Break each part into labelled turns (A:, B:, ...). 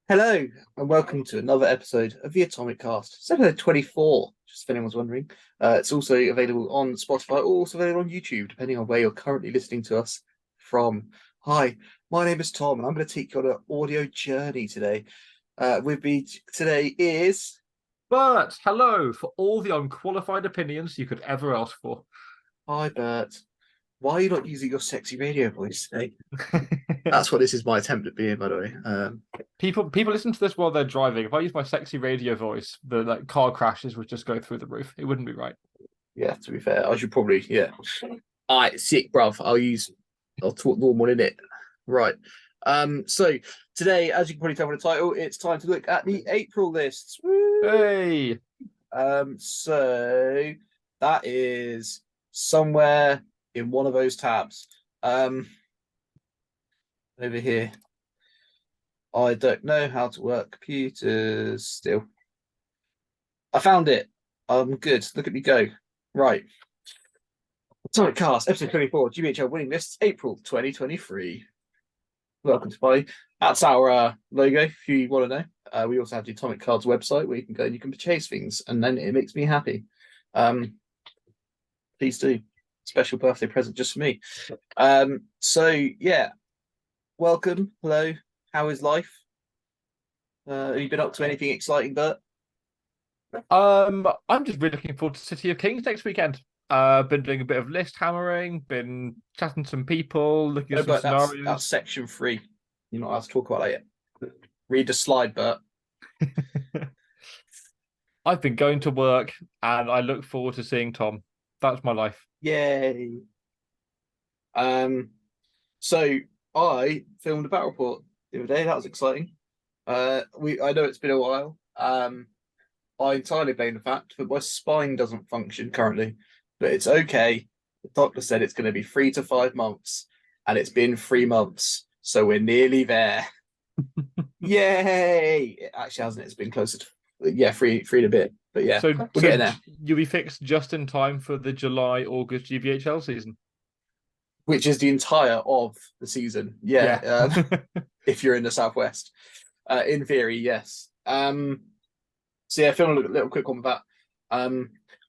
A: Hello, and welcome to another episode of the Atomic Cast. It's episode 24, just if anyone's wondering. It's also available on Spotify, or also available on YouTube, depending on where you're currently listening to us from. Hi, my name is Tom, and I'm going to take you on an audio journey today. With me today is...
B: Bert, hello, for all the unqualified opinions you could ever ask for.
A: Hi, Bert. Why are you not using your sexy radio voice today? That's what this is my attempt at being, by the way.
B: People listen to this while they're driving. If I use my sexy radio voice, the car crashes would just go through the roof. It wouldn't be right.
A: Yeah, to be fair, I should probably, yeah. All right, sick, bruv. I'll talk normal in it. Right. So today, as you can probably tell from the title, it's time to look at the April lists. Woo!
B: Hey!
A: So that is somewhere in one of those tabs. Over here. I don't know how to work computers still. I found it. I'm good. Look at me go. Right. Atomic Cast, episode 24, GBHL winning lists, April 2023. Welcome to Party. That's our logo, if you want to know. We also have the Atomic Cards website where you can go and you can purchase things, and then it makes me happy. Please do. Special birthday present just for me. So, yeah. Welcome. Hello. How is life? Have you been up to anything exciting, Bert?
B: I'm just really looking forward to City of Kings next weekend. Been doing a bit of list hammering, been chatting to some people, looking at some scenarios.
A: That's section 3. You're not allowed to talk about that yet. Read the slide, Bert.
B: I've been going to work and I look forward to seeing Tom. That's my life.
A: Yay. So I filmed a battle report the other day. That was exciting. I know it's been a while. I entirely blame the fact that my spine doesn't function currently, but it's okay. The doctor said it's going to be 3 to 5 months, and it's been 3 months, so we're nearly there. Yay! It actually hasn't. It's been closer to three and a bit. But yeah,
B: so
A: we're getting there.
B: You'll be fixed just in time for the July-August GBHL season,
A: which is the entire of the season. Yeah. If you're in the southwest, in theory, yes. So yeah, film a little quick one with that.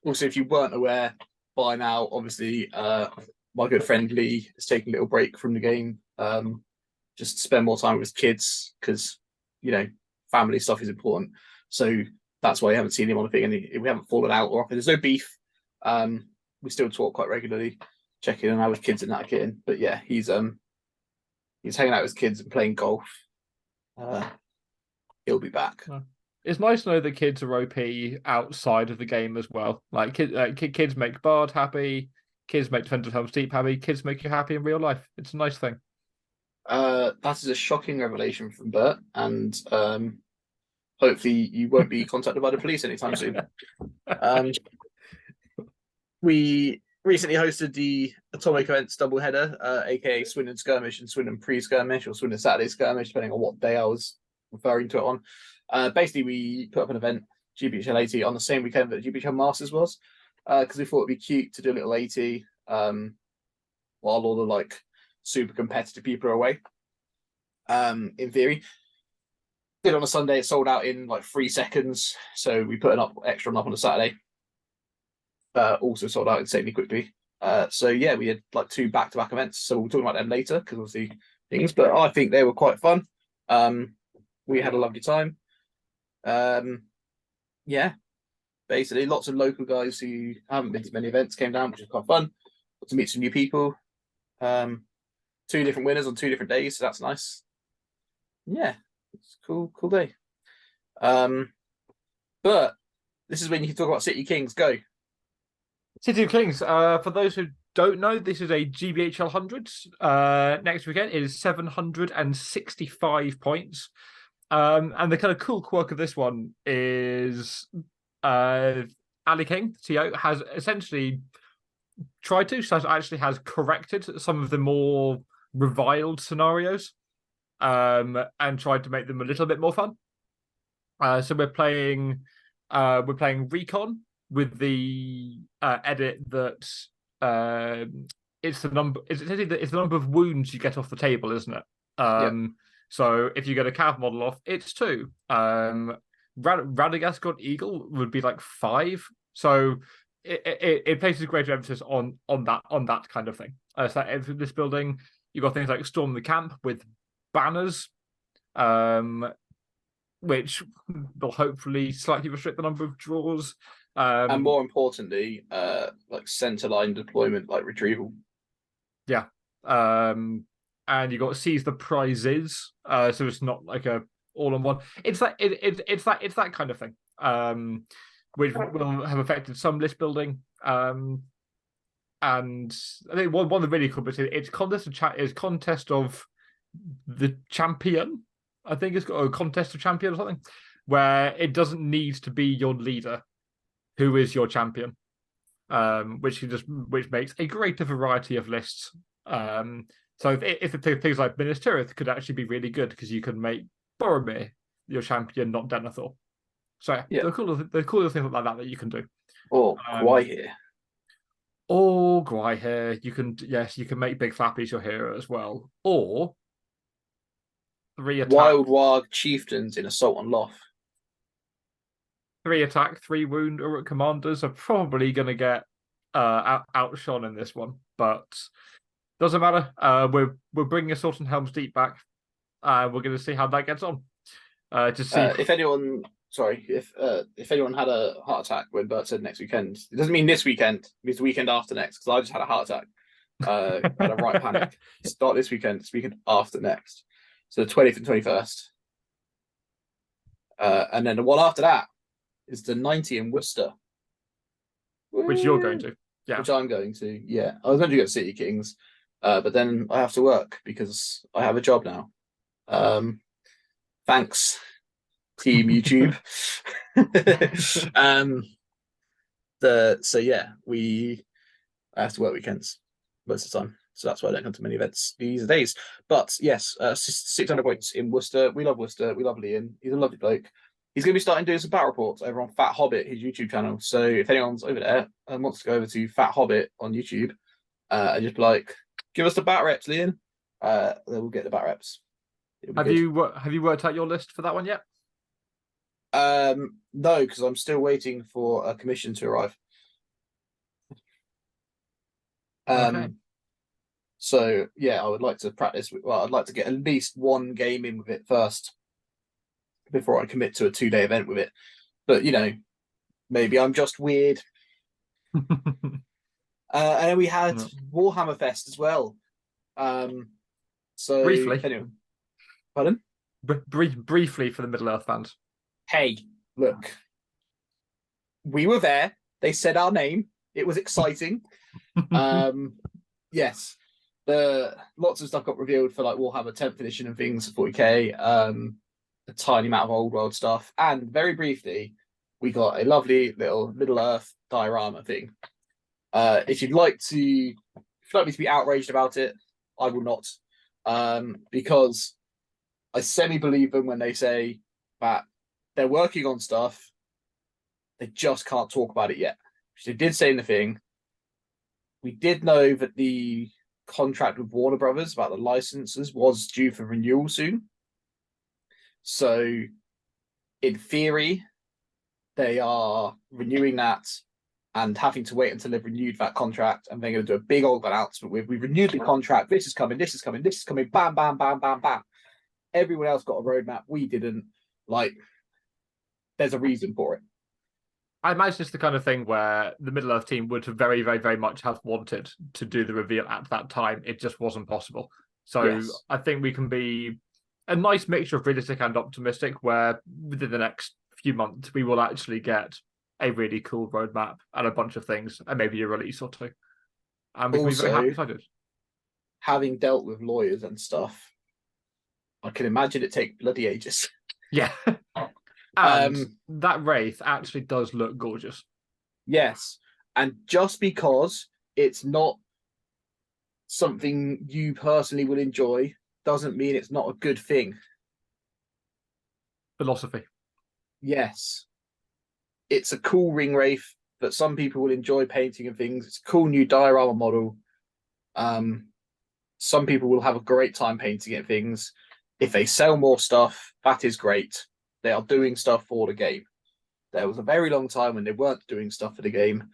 A: Also, if you weren't aware by now, obviously, my good friend Lee is taking a little break from the game, just to spend more time with his kids because family stuff is important. So that's why you haven't seen him on the thing, and we haven't fallen out or there's no beef. We still talk quite regularly, checking on how his kids and that are getting. But yeah, he's hanging out with his kids and playing golf. He'll be back.
B: It's nice to know that kids are OP outside of the game as well. Like kids make Bard happy, kids make Defender of Helm's Deep happy, kids make you happy in real life. It's a nice thing.
A: That is a shocking revelation from Bert, and hopefully you won't be contacted by the police anytime soon. We recently hosted the Atomic Events doubleheader, aka Swindon Skirmish and Swindon Pre-Skirmish, or Swindon Saturday Skirmish, depending on what day I was referring to it on. Basically, we put up an event, GBHL 80, on the same weekend that GBHL Masters was, because we thought it'd be cute to do a little 80 while all the super competitive people are away. In theory, did on a Sunday, it sold out in 3 seconds, so we put an extra one up on a Saturday. Also sold out insanely quickly. So yeah, we had 2 back-to-back events, so we'll talk about them later because obviously things, but I think they were quite fun. We had a lovely time. Yeah, basically lots of local guys who haven't been to many events came down, which was quite fun. Got to meet some new people. 2 different winners on 2 different days, so that's nice. Yeah, it's a cool day. But this is when you can talk about City Kings. Go.
B: City of Kings. For those who don't know, this is a GBHL 100. Next weekend it is 765 points. And the kind of cool quirk of this one is Ali King, TO, has essentially has corrected some of the more reviled scenarios and tried to make them a little bit more fun. So we're playing Recon with the edit that it's the number of wounds you get off the table, isn't it? So if you get a cav model off, it's 2. Radagast God Eagle would be like 5. So it places greater emphasis on that kind of thing. So for this building, you've got things like Storm the Camp with banners, which will hopefully slightly restrict the number of draws.
A: And more importantly, like center line deployment, like retrieval.
B: Yeah. And you got seize the prizes. So it's not like a all-in-one. It's that kind of thing. Which will have affected some list building. And I think one of the really cool bits is contest of the champion. I think it's got a contest of champion or something, where it doesn't need to be your leader who is your champion, which makes a greater variety of lists. So if things like Minas Tirith could actually be really good because you can make Boromir your champion, not Denethor. So yeah, the cool things like that you can do.
A: Or Gwaihir.
B: Or Gwaihir. You can make Big Flappy's your hero as well. Or 3 attack.
A: Wild Warg Chieftains in Assault on Loth.
B: 3 attack, 3 wound Uruk commanders are probably going to get outshone in this one, but doesn't matter. We're bringing Assault on Helm's Deep back. We're going to see how that gets on. To see
A: if anyone had a heart attack when Bert said next weekend, it doesn't mean this weekend. It means the weekend after next. Because I just had a heart attack. Had a right panic. Start this weekend. This weekend after next. So the 20th and 21st. And then the one after that is the 90 in Worcester.
B: Which you're going to. Yeah.
A: Which I'm going to. Yeah. I was meant to go to City Kings. But then I have to work because I have a job now. Thanks, Team YouTube. I have to work weekends most of the time. So that's why I don't come to many events these days. But yes, 600 points in Worcester. We love Worcester. We love Liam. He's a lovely bloke. He's going to be starting doing some battle reports over on Fat Hobbit, his YouTube channel. So if anyone's over there and wants to go over to Fat Hobbit on YouTube and just be like, give us the bat reps, Liam, then we'll get the bat reps.
B: Have you worked out your list for that one yet?
A: No, because I'm still waiting for a commission to arrive.
B: Okay.
A: So yeah, I would like to practice. Well, I'd like to get at least one game in with it first before I commit to a 2-day event with it. But maybe I'm just weird. And then we had Warhammer Fest as well. So
B: briefly,
A: anyway, pardon?
B: Briefly for the Middle Earth fans.
A: Hey, look, we were there. They said our name. It was exciting. Yes, lots of stuff got revealed for like Warhammer 10th edition and things, 40k. A tiny amount of old world stuff, and very briefly, we got a lovely little Middle Earth diorama thing. If you'd like me to be outraged about it, I will not, because I semi-believe them when they say that they're working on stuff, they just can't talk about it yet. Which they did say in the thing. We did know that the contract with Warner Brothers about the licenses was due for renewal soon. So, in theory, they are renewing that and having to wait until they've renewed that contract, and they're going to do a big old announcement with, we've renewed the contract, this is coming, this is coming, this is coming, bam, bam, bam, bam, bam. Everyone else got a roadmap, we didn't. Like, there's a reason for it.
B: I imagine it's the kind of thing where the Middle Earth team would very, very, very much have wanted to do the reveal at that time. It just wasn't possible. So yes. I think we can be a nice mixture of realistic and optimistic, where within the next few months, we will actually get a really cool roadmap and a bunch of things, and maybe a release or 2. And we can be very happy excited.
A: Having dealt with lawyers and stuff, I can imagine it take bloody ages.
B: Yeah. And that Wraith actually does look gorgeous.
A: Yes. And just because it's not something you personally will enjoy doesn't mean it's not a good thing.
B: Philosophy.
A: Yes. It's a cool ring wraith that some people will enjoy painting and things. It's a cool new diorama model. Some people will have a great time painting it things. If they sell more stuff, that is great. They are doing stuff for the game. There was a very long time when they weren't doing stuff for the game.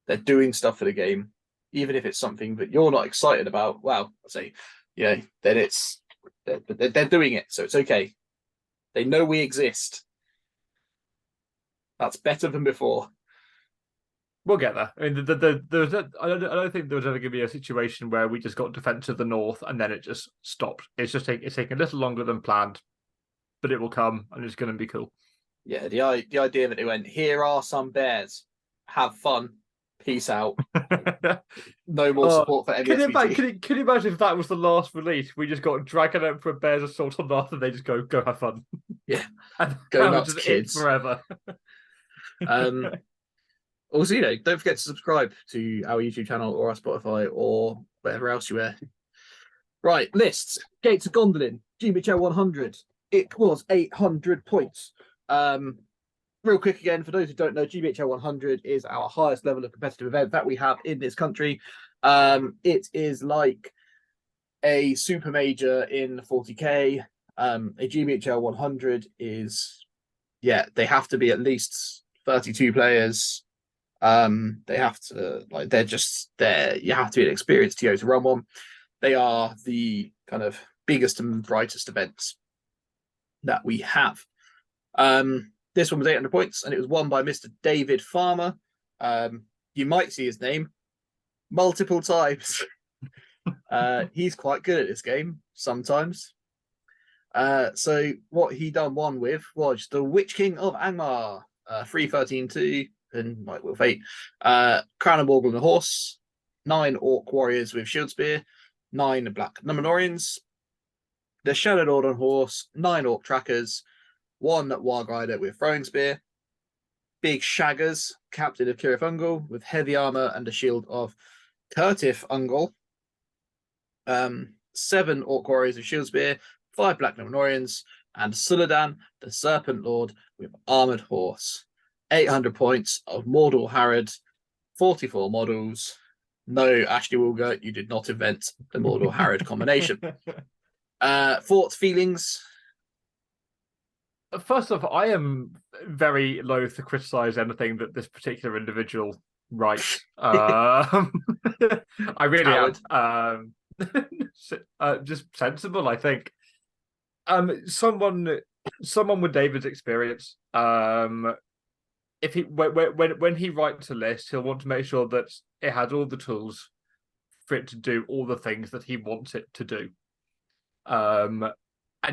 A: They're doing stuff for the game, even if it's something that you're not excited about. Well, I say, then they're doing it, so it's okay. They know we exist. That's better than before.
B: We'll get there. I mean, I don't think there was ever going to be a situation where we just got Defense of the North and then it just stopped. It's taking a little longer than planned, but it will come and it's going to be cool.
A: Yeah, the idea that they went, here are some bears, have fun, peace out. No more support for MESBG.
B: Can you imagine if that was the last release? We just got Dragon Emperor Bears Assault on Earth and they just go have fun.
A: Yeah,
B: and
A: go nuts, kids.
B: Forever.
A: Also, don't forget to subscribe to our YouTube channel or our Spotify or whatever else you are. Right, lists. Gates of Gondolin, GBHL 100. It was 800 points. Real quick again, for those who don't know, GBHL 100 is our highest level of competitive event that we have in this country. It is like a super major in 40k. A GBHL 100 is, they have to be at least 32 players. They have to they're just there. You have to be an experienced TO to run one. They are the kind of biggest and brightest events that we have. This one was 800 points and it was won by Mr. David Farmer. You might see his name multiple times. He's quite good at this game sometimes. So what he done one with was the Witch King of Angmar, 313-2. And like Will Fate, Crown of Morgul and a horse, 9 Orc warriors with shield spear, 9 black Numenorians, the Shadow Lord on horse, 9 Orc trackers, 1 Warg Rider with throwing spear, big shaggers, captain of Kirith Ungol with heavy armor and a shield of Kurtif Ungol, 7 Orc warriors with shield spear, 5 black Numenorians, and Suladan, the Serpent Lord with armored horse. 800 points of Mordor Harrod, 44 models. No, Ashley Wilger, you did not invent the Mordor Harrod combination. Thoughts, feelings?
B: First off, I am very loath to criticize anything that this particular individual writes. I really am. Just sensible, I think. Someone with David's experience, if he when he writes a list, he'll want to make sure that it has all the tools for it to do all the things that he wants it to do. And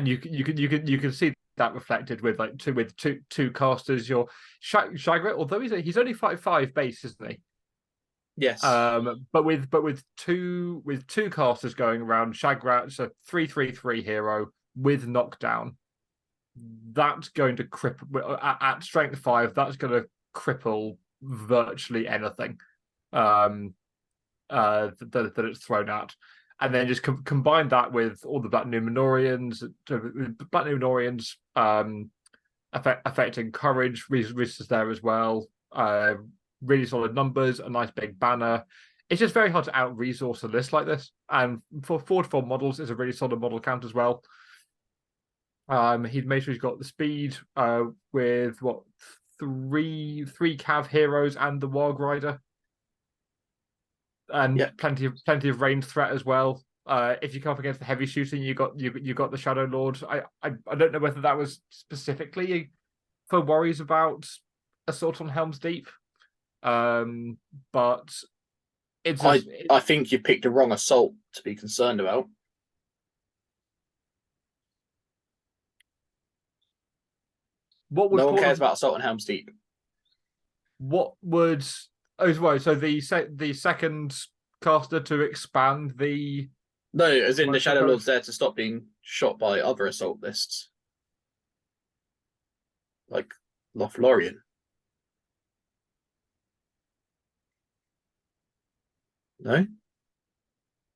B: you can see that reflected with two casters. Your Shagrat, although he's only 5/5 base, isn't he?
A: Yes.
B: But with two casters going around, Shagrat's a 3/3/3 hero with knockdown. That's going to cripple at strength 5. That's going to cripple virtually anything that it's thrown at, and then just combine that with all the Black Numenorians. Affecting courage, resources there as well. Really solid numbers, a nice big banner. It's just very hard to out resource a list like this, and for 4 models is a really solid model count as well. He'd made sure he's got the speed with three Cav heroes and the Warg Rider, and plenty of range threat as well. If you come up against the heavy shooting, you got the Shadow Lord. I don't know whether that was specifically for worries about Assault on Helm's Deep, but
A: I think you picked the wrong assault to be concerned about. No one cares about Assault on Helm's Deep.
B: What would so the second caster to expand the
A: no, as in the Shadow Lord's there to stop being shot by other assault lists, like Lothlorien. No.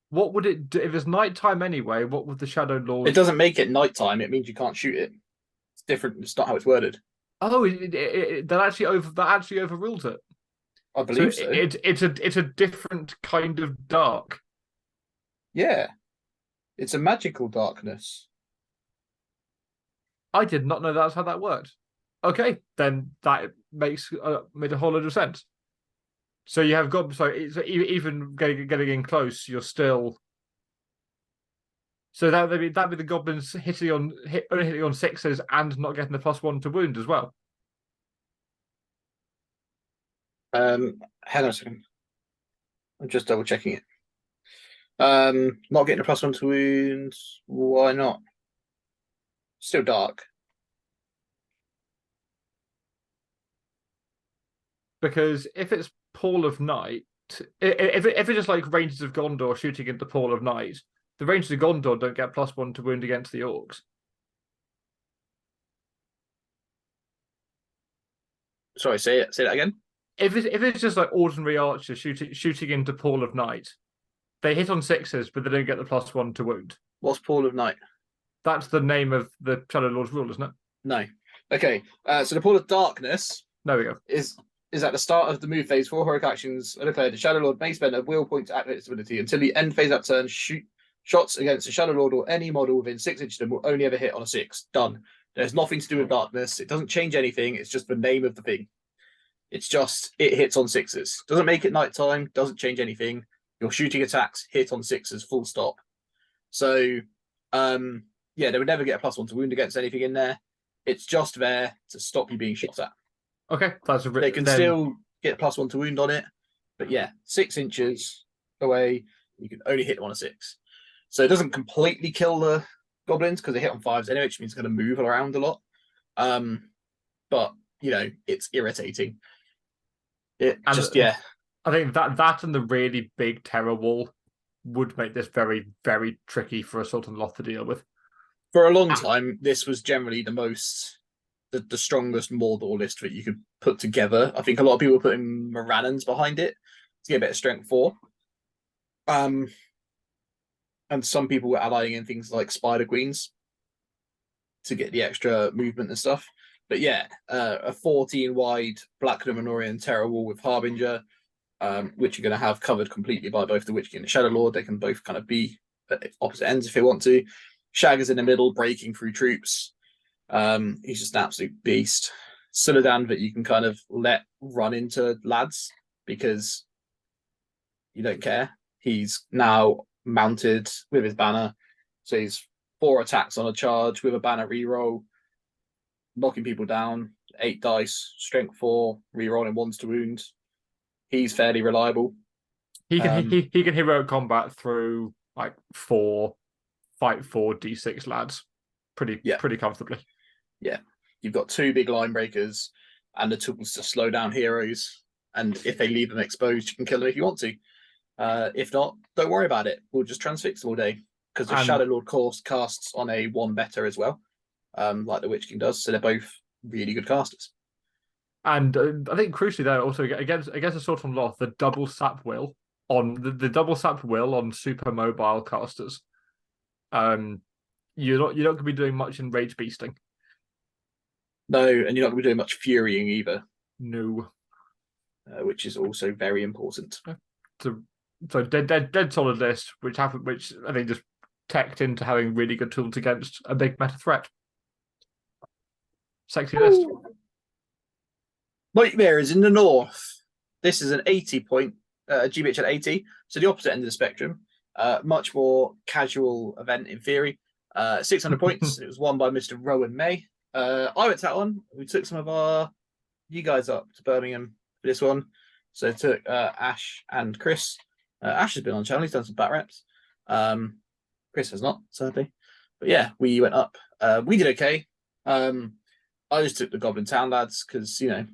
B: What would it do if it's nighttime anyway? What would the Shadow Lord?
A: It doesn't make it nighttime. It means you can't shoot it. It's different. It's not how it's worded.
B: Oh, that actually overruled it.
A: I believe so.
B: It's a different kind of dark.
A: Yeah, it's a magical darkness.
B: I did not know that's how that worked. Okay, then that makes made a whole lot of sense. So you have got even getting in close, you're still. So that'd be the goblins only hitting on sixes and not getting the +1 to wound as well.
A: Hang on a second. I'm just double checking it. Not getting a +1 to wound. Why not? Still dark.
B: Because if it's Pall of Night, if it's just like Rangers of Gondor shooting into Pall of Night, the Rangers of Gondor don't get +1 to wound against the Orcs.
A: Sorry, say that again.
B: If it's just like ordinary archers shooting into Pall of Night, they hit on sixes, but they don't get the +1 to wound.
A: What's Pall of Night?
B: That's the name of the Shadow Lord's rule, isn't it?
A: No. Okay. So the Pall of Darkness.
B: There we go.
A: Is at the start of the move phase. 4 heroic actions are declared. The Shadow Lord may spend a will point to activate its ability until the end phase that turn. Shots against the Shadow Lord or any model within 6 inches of them will only ever hit on a 6. Done. There's nothing to do with darkness. It doesn't change anything. It's just the name of the thing. It's just it hits on 6s. Doesn't make it nighttime. Doesn't change anything. Your shooting attacks hit on 6s. Full stop. So, yeah, they would never get a +1 to wound against anything in there. It's just there to stop you being shot at.
B: Okay, that's
A: they can still get +1 to wound on it, but yeah, 6 inches away, you can only hit on a 6. So it doesn't completely kill the goblins because they hit on 5s anyway, which means it's going to move around a lot. But you know, it's irritating. I think
B: that and the really big terror wall would make this very, very tricky for Assault on Loth to deal with.
A: For a long time, this was generally the strongest Mordor list that you could put together. I think a lot of people were putting Morannons behind it to get a bit of strength 4. And some people were allying in things like Spider Queens to get the extra movement and stuff. But yeah, a 14 wide Black Numenorian Terror Wall with Harbinger, which you're going to have covered completely by both the Witch King and the Shadow Lord. They can both kind of be at opposite ends if they want to. Shagger's in the middle, breaking through troops. He's just an absolute beast. Suladan that you can kind of let run into lads because you don't care. He's now mounted with his banner. So he's 4 attacks on a charge with a banner reroll, knocking people down, 8 dice, strength 4, rerolling 1s to wound. He's fairly reliable.
B: He can heroic combat through like 4 D6 lads pretty comfortably.
A: Yeah. You've got 2 big line breakers and the tools to slow down heroes. And if they leave them exposed, you can kill them if you want to. If not, don't worry about it. We'll just transfix them all day. Because the Shadow Lord course casts on a 1 better as well, like the Witch King does. So they're both really good casters.
B: And I think crucially there also against Assault on Loth, the double sap will on the double sap will on super mobile casters. You're not going to be doing much in rage beasting.
A: No, and you're not going to be doing much furying either.
B: No,
A: which is also very important.
B: So dead solid list, which I think just teched into having really good tools against a big meta threat. Sexy list.
A: Nightmares in the north. This is an 80 point GBHL 80, so the opposite end of the spectrum. Much more casual event in theory. 600 points. It was won by Mr. Rowan May. I went to that one. We took some of you guys up to Birmingham for this one. So I took Ash and Chris. Ash has been on the channel. He's done some bat reps. Chris has not, sadly. But yeah, we went up. We did okay. I just took the Goblin Town lads because, you know,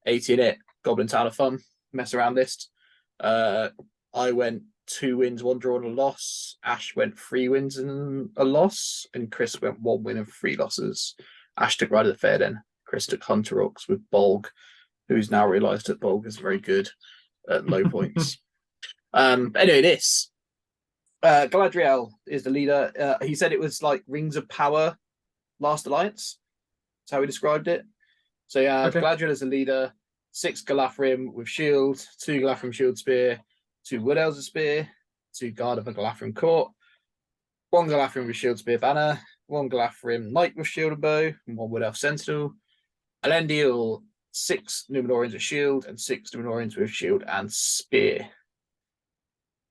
A: 80 in it. Goblin Town are fun. Mess around list. I went 2 wins, 1 draw and a loss. Ash went 3 wins and a loss. And Chris went 1 win and 3 losses. Ash took Ride of the Fair then. Chris took Hunter Orcs with Bolg, who's now realised that Bolg is very good at low points. Anyway, this. Galadriel is the leader. He said it was like Rings of Power Last Alliance. That's how he described it. So yeah, Galadriel is the leader. 6 Galathrim with shield, 2 Galathrim shield spear, 2 Wood Elves of spear, 2 Guard of a Galathrim court, 1 Galathrim with shield spear banner, 1 Galafrim Knight with shield and bow, and 1 Wood Elf Sentinel. Elendil, 6 Numenorians with shield, and 6 Numenorians with shield and spear.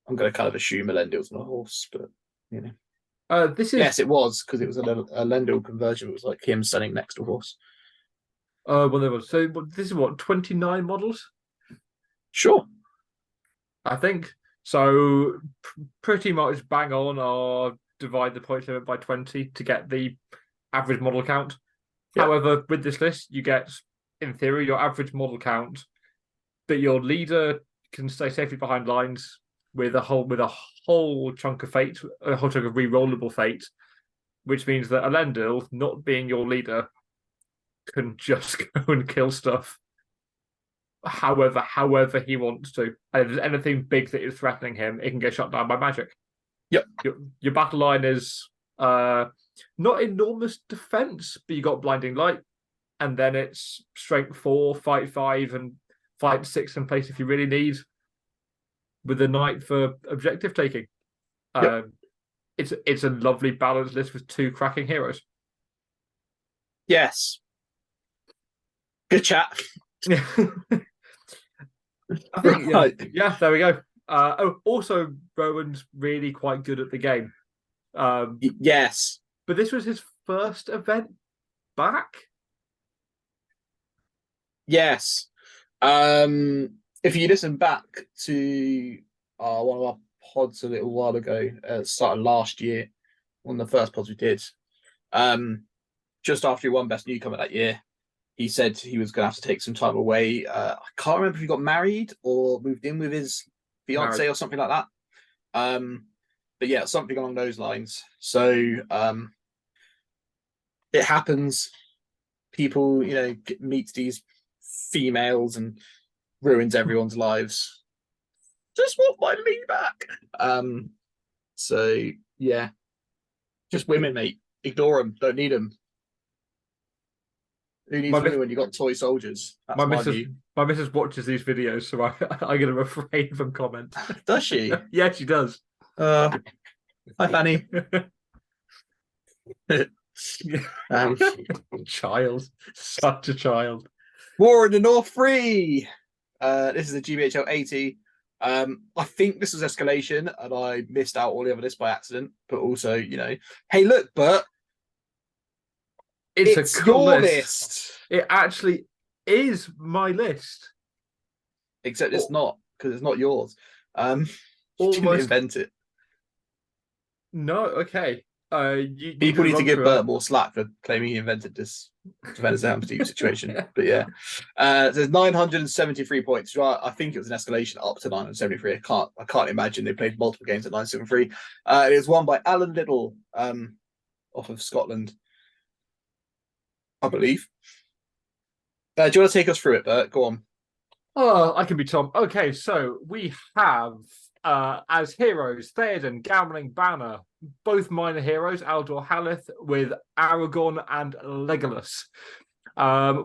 A: I'm going to kind of assume Elendil's not a horse, but you know.
B: This is
A: Yes, it was, because it was a Elendil conversion. It was like him standing next to a horse.
B: well, there was. So this is what, 29 models?
A: Sure.
B: I think so. Pretty much bang on, or divide the point limit by 20 to get the average model count.
A: Yep.
B: However, with this list, you get, in theory, your average model count, but your leader can stay safely behind lines with a whole chunk of fate, a whole chunk of re-rollable fate, which means that Elendil, not being your leader, can just go and kill stuff however he wants to. And if there's anything big that is threatening him, it can get shut down by magic.
A: Yep.
B: Your battle line is not enormous defense, but you got blinding light, and then it's strength 4, fight 5, and fight 6 in place if you really need, with a knight for objective taking.
A: Yep.
B: It's a lovely balanced list with 2 cracking heroes.
A: Yes. Good chat.
B: I think, yeah, there we go. Also, Rowan's really quite good at the game.
A: Yes.
B: But this was his first event back?
A: Yes. If you listen back to one of our pods a little while ago, started last year, one of the first pods we did, just after he won Best Newcomer that year, he said he was going to have to take some time away. I can't remember if he got married or moved in with his fiance or something like that. But yeah, something along those lines. So it happens. People, meet these females and ruins everyone's lives. Just want my Lee back. So yeah, just women, mate. Ignore them. Don't need them. Who needs women when you got toy soldiers? That's
B: my missus watches these videos, so I'm going to refrain from comment.
A: Does she?
B: Yeah, she does.
A: Hi, Fanny.
B: Child, such a child.
A: War in the North 3. This is a GBHL 80. I think this was Escalation, and I missed out all the other lists by accident. But also, hey, look, Bert.
B: It's a cool
A: your
B: list. It actually is my list.
A: Except it's not, because it's not yours. You didn't invent it.
B: No, okay.
A: People need to give Bert more slack for claiming he invented this Defenders Helm Steve situation. But yeah. There's 973 points. I think it was an escalation up to 973. I can't imagine they played multiple games at 973. It was won by Alan Little, off of Scotland, I believe. Do you want to take us through it, Bert? Go on.
B: Oh, I can be Tom. Okay, so we have as heroes Theoden, Gambling Banner, both minor heroes, Aldor Haleth with Aragorn and Legolas.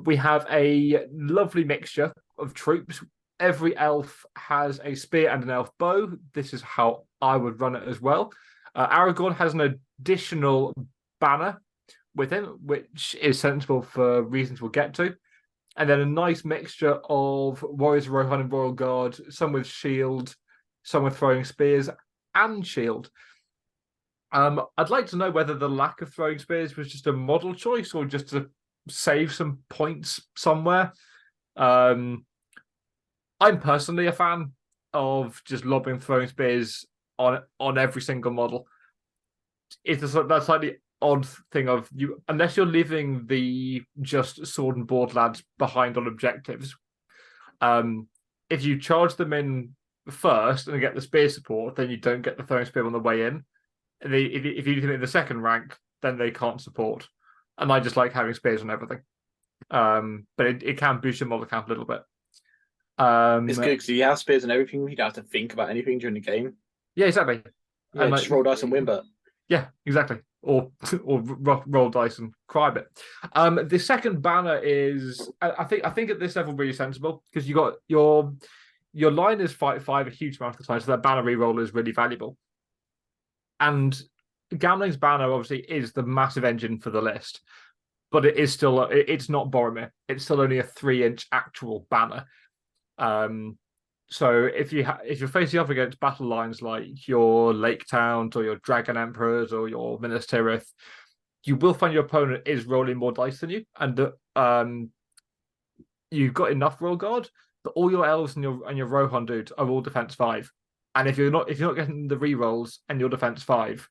B: We have a lovely mixture of troops. Every elf has a spear and an elf bow. This is how I would run it as well. Aragorn has an additional banner with him, which is sensible for reasons we'll get to. And then a nice mixture of Warriors of Rohan and Royal Guard, some with shield, some with throwing spears and shield. I'd like to know whether the lack of throwing spears was just a model choice or just to save some points somewhere. I'm personally a fan of just lobbing throwing spears on every single model. It's that slightly odd thing of you, unless you're leaving the just sword and board lads behind on objectives. If you charge them in first and get the spear support, then you don't get the throwing spear on the way in. And if you do them in the second rank, then they can't support. And I just like having spears on everything. But it can boost your model count a little bit.
A: It's good because you have spears and everything. You don't have to think about anything during the game.
B: Yeah, exactly.
A: Yeah, and just roll dice and win, but
B: yeah, exactly. Or roll dice and cry a bit. The second banner is, I think at this level really sensible because you got your line is fight 5 a huge amount of the time, so that banner reroll is really valuable. And Gamling's banner obviously is the massive engine for the list, but it is still it's not Boromir. It's still only a 3-inch actual banner. So if you're facing up against battle lines like your Lake Towns or your Dragon Emperors or your Minas Tirith, you will find your opponent is rolling more dice than you, and you've got enough roll guard that all your elves and your Rohan dudes are all defense 5. And if you're not getting the re-rolls and your defense 5,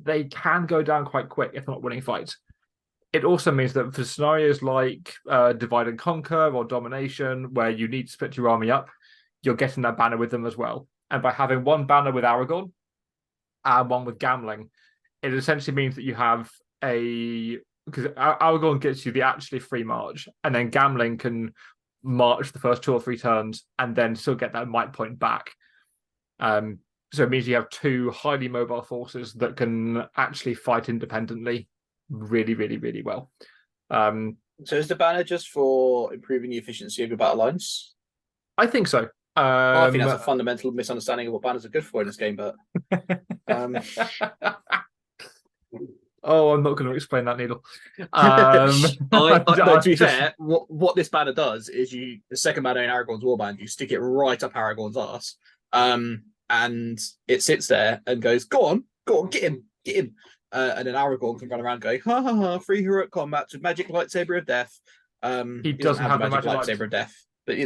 B: they can go down quite quick if not winning fights. It also means that for scenarios like Divide and Conquer or Domination, where you need to split your army up, you're getting that banner with them as well. And by having one banner with Aragorn and one with Gamling, it essentially means that you have because Aragorn gets you the actually free march, and then Gamling can march the first 2 or 3 turns and then still get that might point back. So it means you have 2 highly mobile forces that can actually fight independently really, really, really well.
A: So is the banner just for improving the efficiency of your battle lines?
B: I think so.
A: I think that's a fundamental misunderstanding of what banners are good for in this game, but
B: oh, I'm not going to explain that, Needle.
A: To be fair, what this banner does is the second banner in Aragorn's warband, you stick it right up Aragorn's ass, and it sits there and goes, "Go on, get him." And then Aragorn can run around going, "Ha ha ha! Free heroic combat with magic lightsaber of death."
B: He doesn't have the magic
A: lightsaber of death, but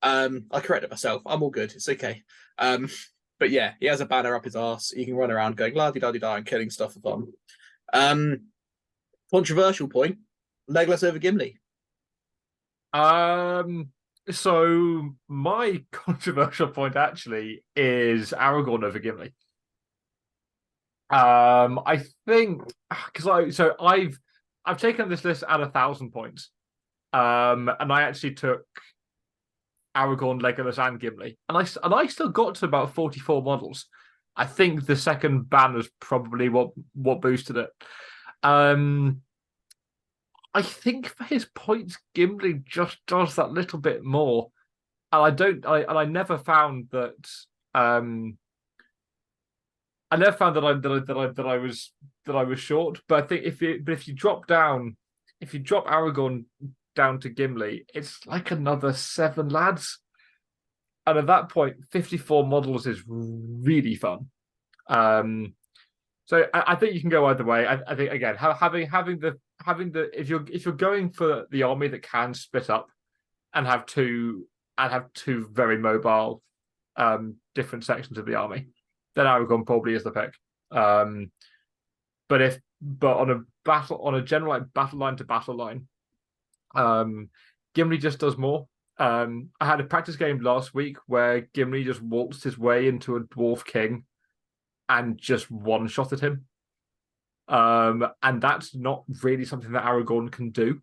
A: I corrected myself. I'm all good. It's okay. But yeah, he has a banner up his ass. He can run around going la di da di da and killing stuff for fun. Controversial point: Legolas over Gimli.
B: So my controversial point actually is Aragorn over Gimli. I think because I've taken this list at 1,000 points, and I actually took Aragorn, Legolas, and Gimli, and I still got to about 44 models. I think the second ban is probably what boosted it. I think for his points, Gimli just does that little bit more, and I never found that. I never found that I was short, but I think if you drop Aragorn down to Gimli, it's like another 7 lads, and at that point, 54 models is really fun. So I think you can go either way. I think again having the if you're going for the army that can split up and have two very mobile different sections of the army, then Aragorn probably is the pick. But on a general like battle line to battle line, Gimli just does more. I had a practice game last week where Gimli just waltzed his way into a dwarf king and just one-shotted him. And that's not really something that Aragorn can do.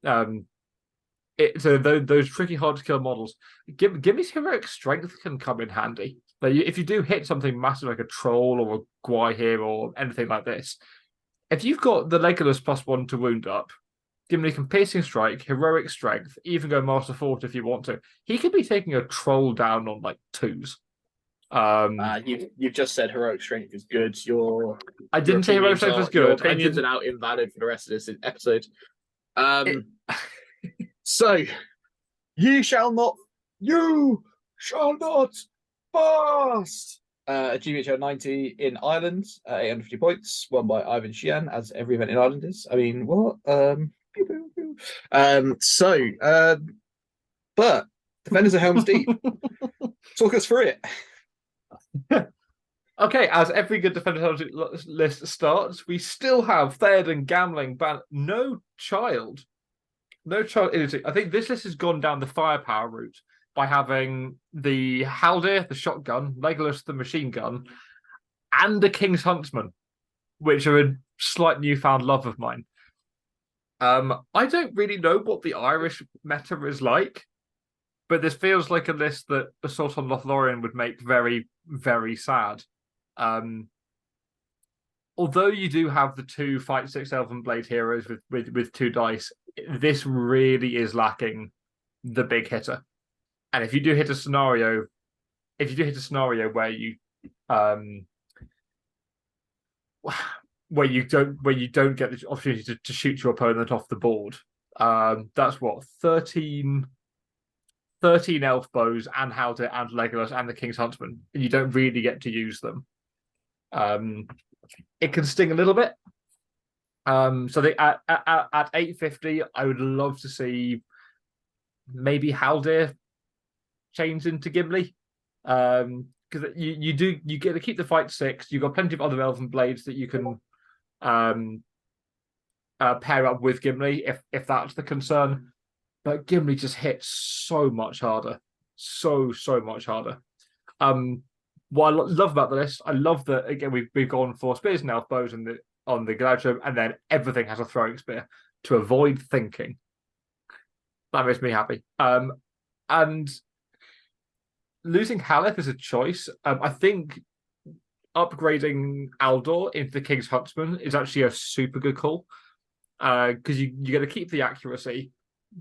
B: So those tricky, hard to kill models, Gimli's heroic strength can come in handy. Like if you do hit something massive like a troll or a Gwaihir or anything like this, if you've got the Legolas +1 to wound up, Gimli can piercing strike, heroic strength, even go master fort if you want to. He could be taking a troll down on like 2s.
A: You've just said heroic strength is good.
B: I didn't say heroic strength was good.
A: Your opinions are now invalid for the rest of this episode. So you shall not pass. A GBHL 90 in Ireland, 850 points, won by Ivan Sheehan, as every event in Ireland is. I mean, what? But defenders of Helm's Deep. Talk us through it.
B: Okay, as every good defender list starts, we still have Theoden, Gamling, no child. I think this list has gone down the firepower route by having the Haldir, the shotgun, Legolas, the machine gun, and the King's Huntsman, which are a slight newfound love of mine. I don't really know what the Irish meta is like, but this feels like a list that Assault on Lothlorien would make very, very sad. Although you do have the 2 Fight 6 Elven Blade heroes with 2 dice, this really is lacking the big hitter. And if you do hit a scenario where you where you don't get the opportunity to shoot your opponent off the board. That's what 13 elf bows and Haldir and Legolas and the King's Huntsman, and you don't really get to use them. It can sting a little bit. So they at 850, I would love to see maybe Haldir change into Gimli. Because you get to keep the fight 6. You've got plenty of other elven blades that you can pair up with Gimli if that's the concern. But Gimli just hits so much harder, so much harder. What I love about the list, I love that again we've gone for spears and elf bows on the Gladstone, and then everything has a throwing spear to avoid thinking. That makes me happy. And losing Haleth is a choice. I think upgrading Aldor into the King's Huntsman is actually a super good call. Because you get to keep the accuracy,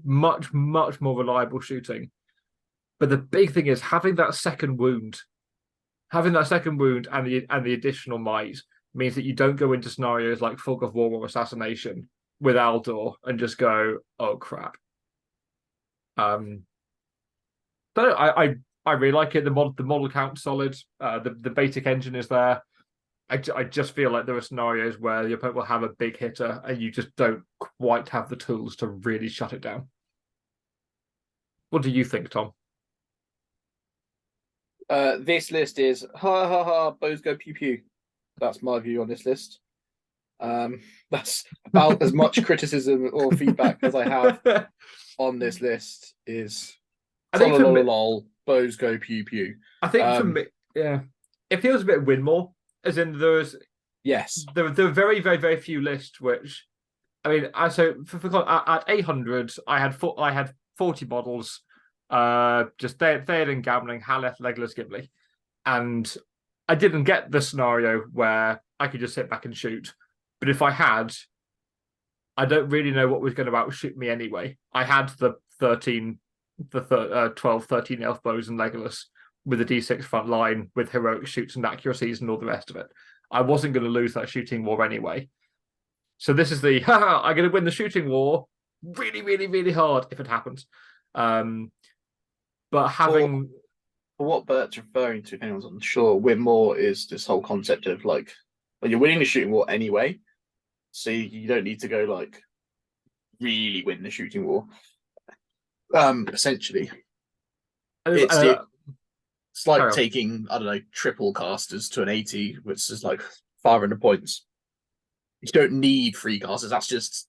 B: much more reliable shooting. But the big thing is having that second wound. Having that second wound and the additional might means that you don't go into scenarios like Fog of War or Assassination with Aldor and just go, oh crap. But I really like it. The model count's solid. The basic engine is there. I just feel like there are scenarios where your opponent will have a big hitter and you just don't quite have the tools to really shut it down. What do you think, Tom?
A: This list is ha ha ha, bows go pew pew. That's my view on this list. That's about as much criticism or feedback as I have on this list. Is
B: I think for me,
A: lol, bows go pew pew.
B: I think for me, yeah, it feels a bit Winmore, as in there are very, very, very few lists which, I mean, so at 800, I had 40 models, just Theoden, Gambling, Haleth, Legolas, Gimli, and I didn't get the scenario where I could just sit back and shoot. But if I had, I don't really know what was going to outshoot me anyway. I had the 12, 13 elf bows and Legolas with a D6 front line with heroic shoots and accuracies and all the rest of it. I wasn't going to lose that shooting war anyway. So this is the, I'm going to win the shooting war really, really, really hard if it happens. But having...
A: For what Bert's referring to, if anyone's unsure, Winmore is this whole concept of like, when you're winning the shooting war anyway, so you don't need to go like really win the shooting war. Essentially, it's like taking, I don't know, triple casters to an 80, which is like 500 points. You don't need 3 casters. That's just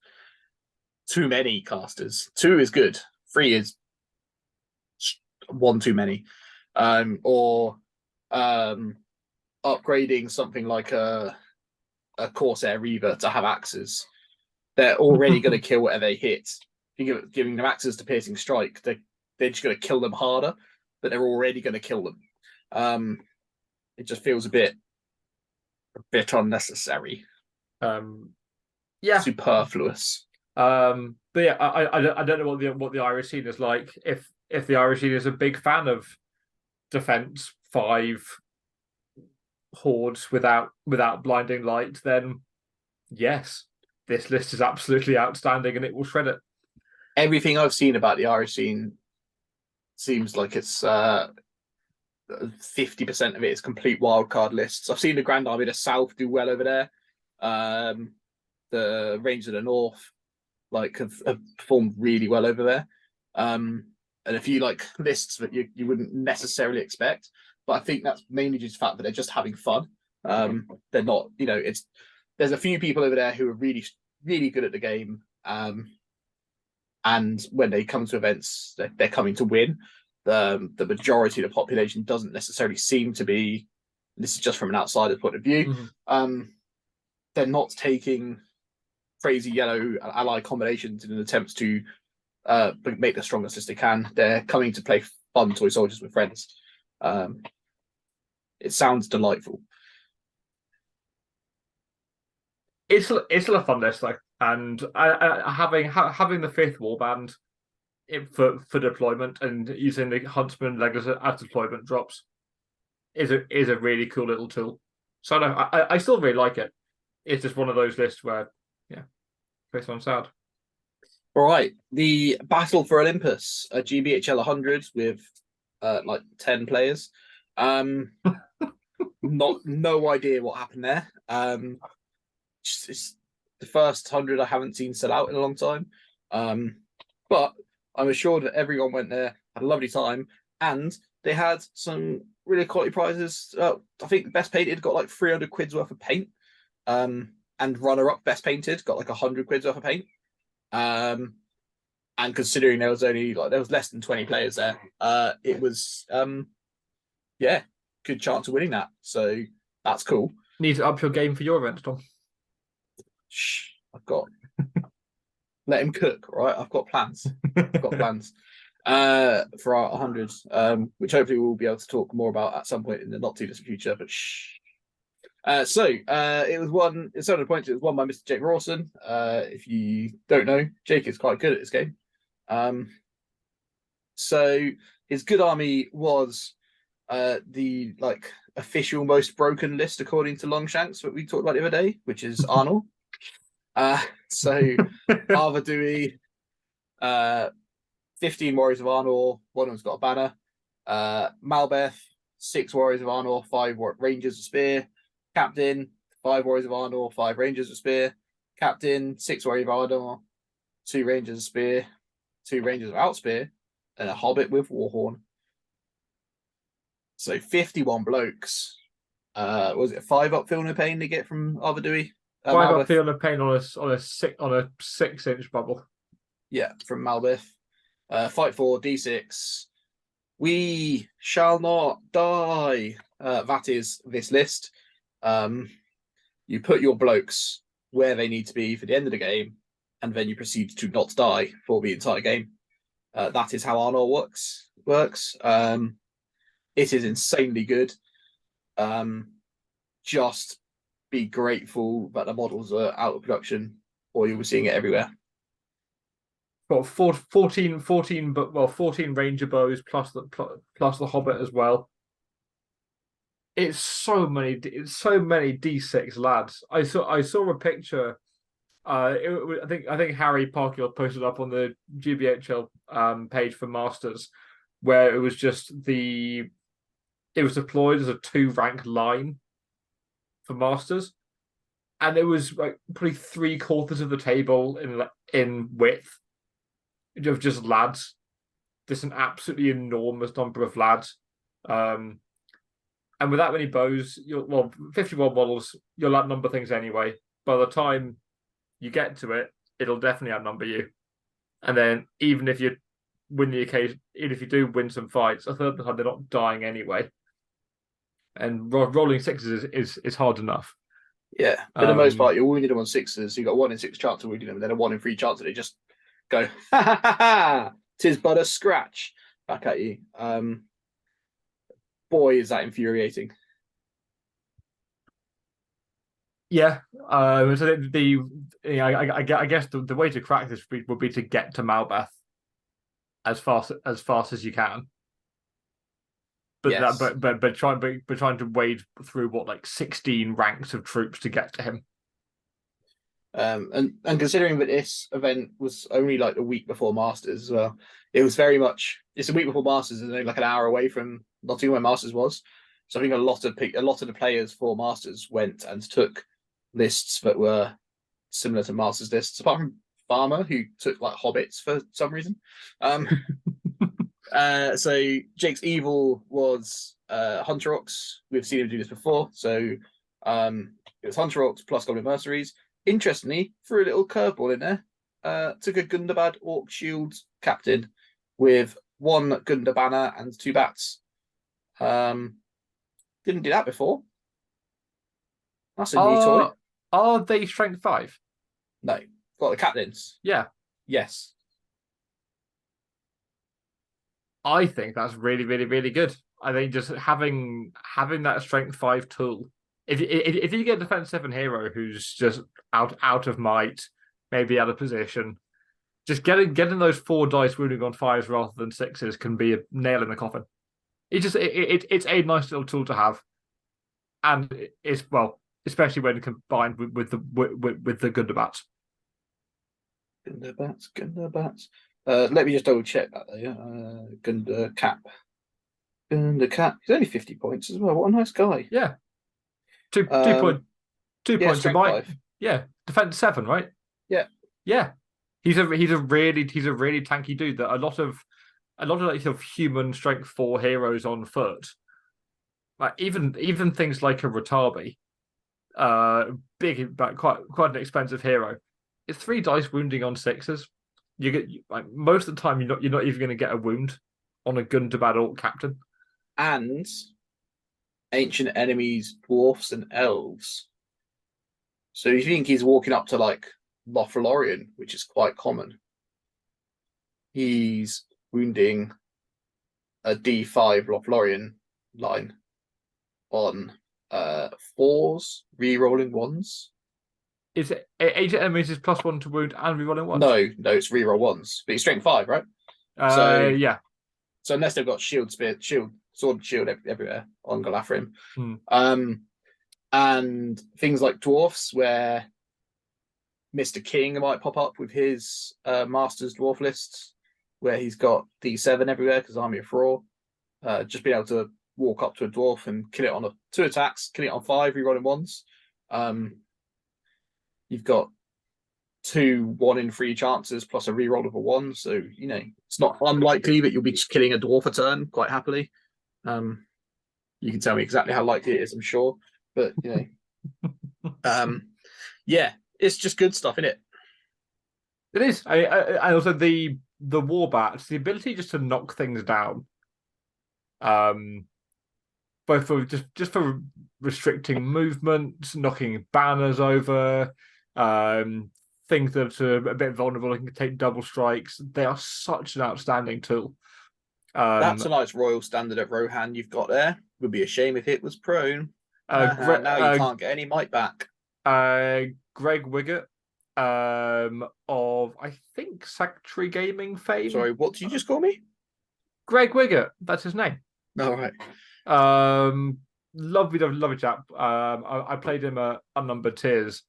A: too many casters. 2 is good. 3 is 1 too many. Or upgrading something like a Corsair Reaver to have axes. They're already going to kill whatever they hit. Giving them axes to piercing strike, they're just going to kill them harder, but they're already going to kill them. It just feels a bit unnecessary.
B: Yeah,
A: superfluous.
B: But yeah, I don't know what the Irish scene is like. If the Irish scene is a big fan of defense 5 hordes without blinding light, then yes, this list is absolutely outstanding and it will shred it.
A: Everything I've seen about the Irish scene seems like it's 50% of it is complete wildcard lists. I've seen the Grand Army of the South do well over there. The Rangers of the North have performed really well over there. And a few like lists that you wouldn't necessarily expect. But I think that's mainly due to the fact that they're just having fun. They're not, there's a few people over there who are really, really good at the game. And when they come to events, they're coming to win. The majority of the population doesn't necessarily seem to be, this is just from an outsider's point of view, they're not taking crazy yellow ally combinations in an attempt to make the strongest list they can. They're coming to play fun toy soldiers with friends. It sounds delightful.
B: It's a lot of fun list, and having the 5th warband for deployment and using the Huntsman Legolas as deployment drops is a really cool little tool. So I still really like it. it's just one of those lists where, yeah, face on sad.
A: All right, the Battle for Olympus, a GBHL 100 with like 10 players. No idea what happened there. It's the first 100 I haven't seen set out in a long time. But I'm assured that everyone went there, had a lovely time, and they had some really quality prizes. I think best painted got like 300 quid's worth of paint, and runner up best painted got like 100 quid's worth of paint. And considering there was less than 20 players there, it was good chance of winning that. So that's cool.
B: Need to up your game for your event, Tom.
A: Shh, I've got let him cook, right? I've got plans. For our 100, which hopefully we'll be able to talk more about at some point in the not too distant future. But shh. It was won. It's 700 points. It was won by Mr. Jake Rawson. If you don't know, Jake is quite good at this game. So his good army was the official most broken list according to Longshanks that we talked about the other day, which is Arnold. So Arvadui, 15 Warriors of Arnor, one of them's got a banner. Malbeth, 6 Warriors of Arnor, 5 Rangers of Spear. Captain, 5 Warriors of Arnor, 5 Rangers of Spear. Captain, 6 Warriors of Arnor, 2 Rangers of Spear, 2 Rangers of Outspear, and a Hobbit with Warhorn. So 51 blokes. Was it 5 up Field of Pain to get from Arvadui?
B: 5 up Field of Pain on a 6-inch bubble.
A: Yeah, from Malbeth. Fight for D6. We shall not die. That is this list. You put your blokes where they need to be for the end of the game, and then you proceed to not die for the entire game. That is how Arnor works. It is insanely good. Just be grateful that the models are out of production, or you'll be seeing it everywhere.
B: Got 14 Ranger bows plus the Hobbit as well. It's so many D6 lads. I saw a picture. I think Harry Parker posted up on the GBHL page for Masters, where it was deployed as a 2-rank line for Masters, and it was like probably 3/4 of the table in width of just lads. Just an absolutely enormous number of lads. And with that many bows, 51 models, you'll outnumber things anyway. By the time you get to it, it'll definitely outnumber you. And then even if you win the occasion, even if you do win some fights, a third of the time they're not dying anyway. And rolling 6s is hard enough.
A: Yeah, for the most part, you're wounded them on 6s. You got 1 in 6 chance of wounding them, and then a 1 in 3 chance that they just go, ha ha ha ha! 'Tis but a scratch back at you. Boy, is that infuriating.
B: Yeah. So I guess the way to crack this would be to get to Malbeth as fast as you can. But
A: yes.
B: but trying to wade through 16 ranks of troops to get to him.
A: And considering that this event was only like a week before Masters as well, it was very much it's a week before Masters and only like an hour away from Nottingham where Masters was. So I think a lot of the players for Masters went and took lists that were similar to Masters lists, apart from Farmer, who took like Hobbits for some reason. So Jake's Evil was Hunter Orcs. We've seen him do this before. So it was Hunter Orcs plus Goblin Mercenaries. Interestingly, threw a little curveball in there. Took a Gundabad Orc Shield Captain with 1 Gunda banner and 2 bats. Didn't do that before. That's a new toy.
B: Are they strength 5?
A: No. Got the captains.
B: Yeah.
A: Yes.
B: I think that's really, really, really good. I think just having that strength 5 tool. If you get a defense 7 hero who's just out of might, maybe out of position, just getting those 4 dice wounding on 5s rather than 6s can be a nail in the coffin. It's a nice little tool to have, and it's especially when combined with the Gundabats.
A: Gundabats. Let me just double check that though. Yeah. Gundacap. He's only 50 points as well. What a nice guy.
B: Yeah. Two
A: Yeah,
B: points of
A: strength
B: might.
A: 5.
B: Yeah. Defense 7, right?
A: Yeah.
B: Yeah. He's a really tanky dude that a lot of like sort of human strength 4 heroes on foot. Like even things like a Ratabi, big but quite an expensive hero. It's 3 dice wounding on 6s. You get like most of the time you're not even going to get a wound on a Gundabad Orc captain.
A: And ancient enemies, dwarfs and elves. So you think he's walking up to like Lothlorien, which is quite common. He's wounding a D5 Lothlorien line on 4s, re-rolling 1s.
B: Is it ancient enemies is +1 to wound and re-rolling 1s?
A: No, it's re-roll 1s. But he's strength 5, right?
B: Yeah.
A: So unless they've got shield, spear, shield, sword, shield everywhere on Galafrim. And things like dwarfs, where Mr. King might pop up with his Masters Dwarf list, where he's got D7 everywhere because Army of Thor. Just being able to walk up to a dwarf and kill it on 2 attacks, kill it on 5, re-rolling 1s. You've got 2 1-in-3 chances plus a re-roll of a 1, so it's not unlikely that you'll be just killing a dwarf a turn quite happily. You can tell me exactly how likely it is, I'm sure, but yeah, it's just good stuff, isn't it?
B: It is. And also the war bats, the ability just to knock things down. Both for just for restricting movement, knocking banners over, things that are a bit vulnerable and can take double strikes. They are such an outstanding tool.
A: That's a nice royal standard at Rohan you've got there. Would be a shame if it was prone. Now you can't get any might back.
B: Greg Wiggett, of I think Sanctuary Gaming fame.
A: Sorry, what did you just call me?
B: Greg Wiggett, that's his name.
A: All right.
B: Lovely chap. I played him at unnumbered tiers.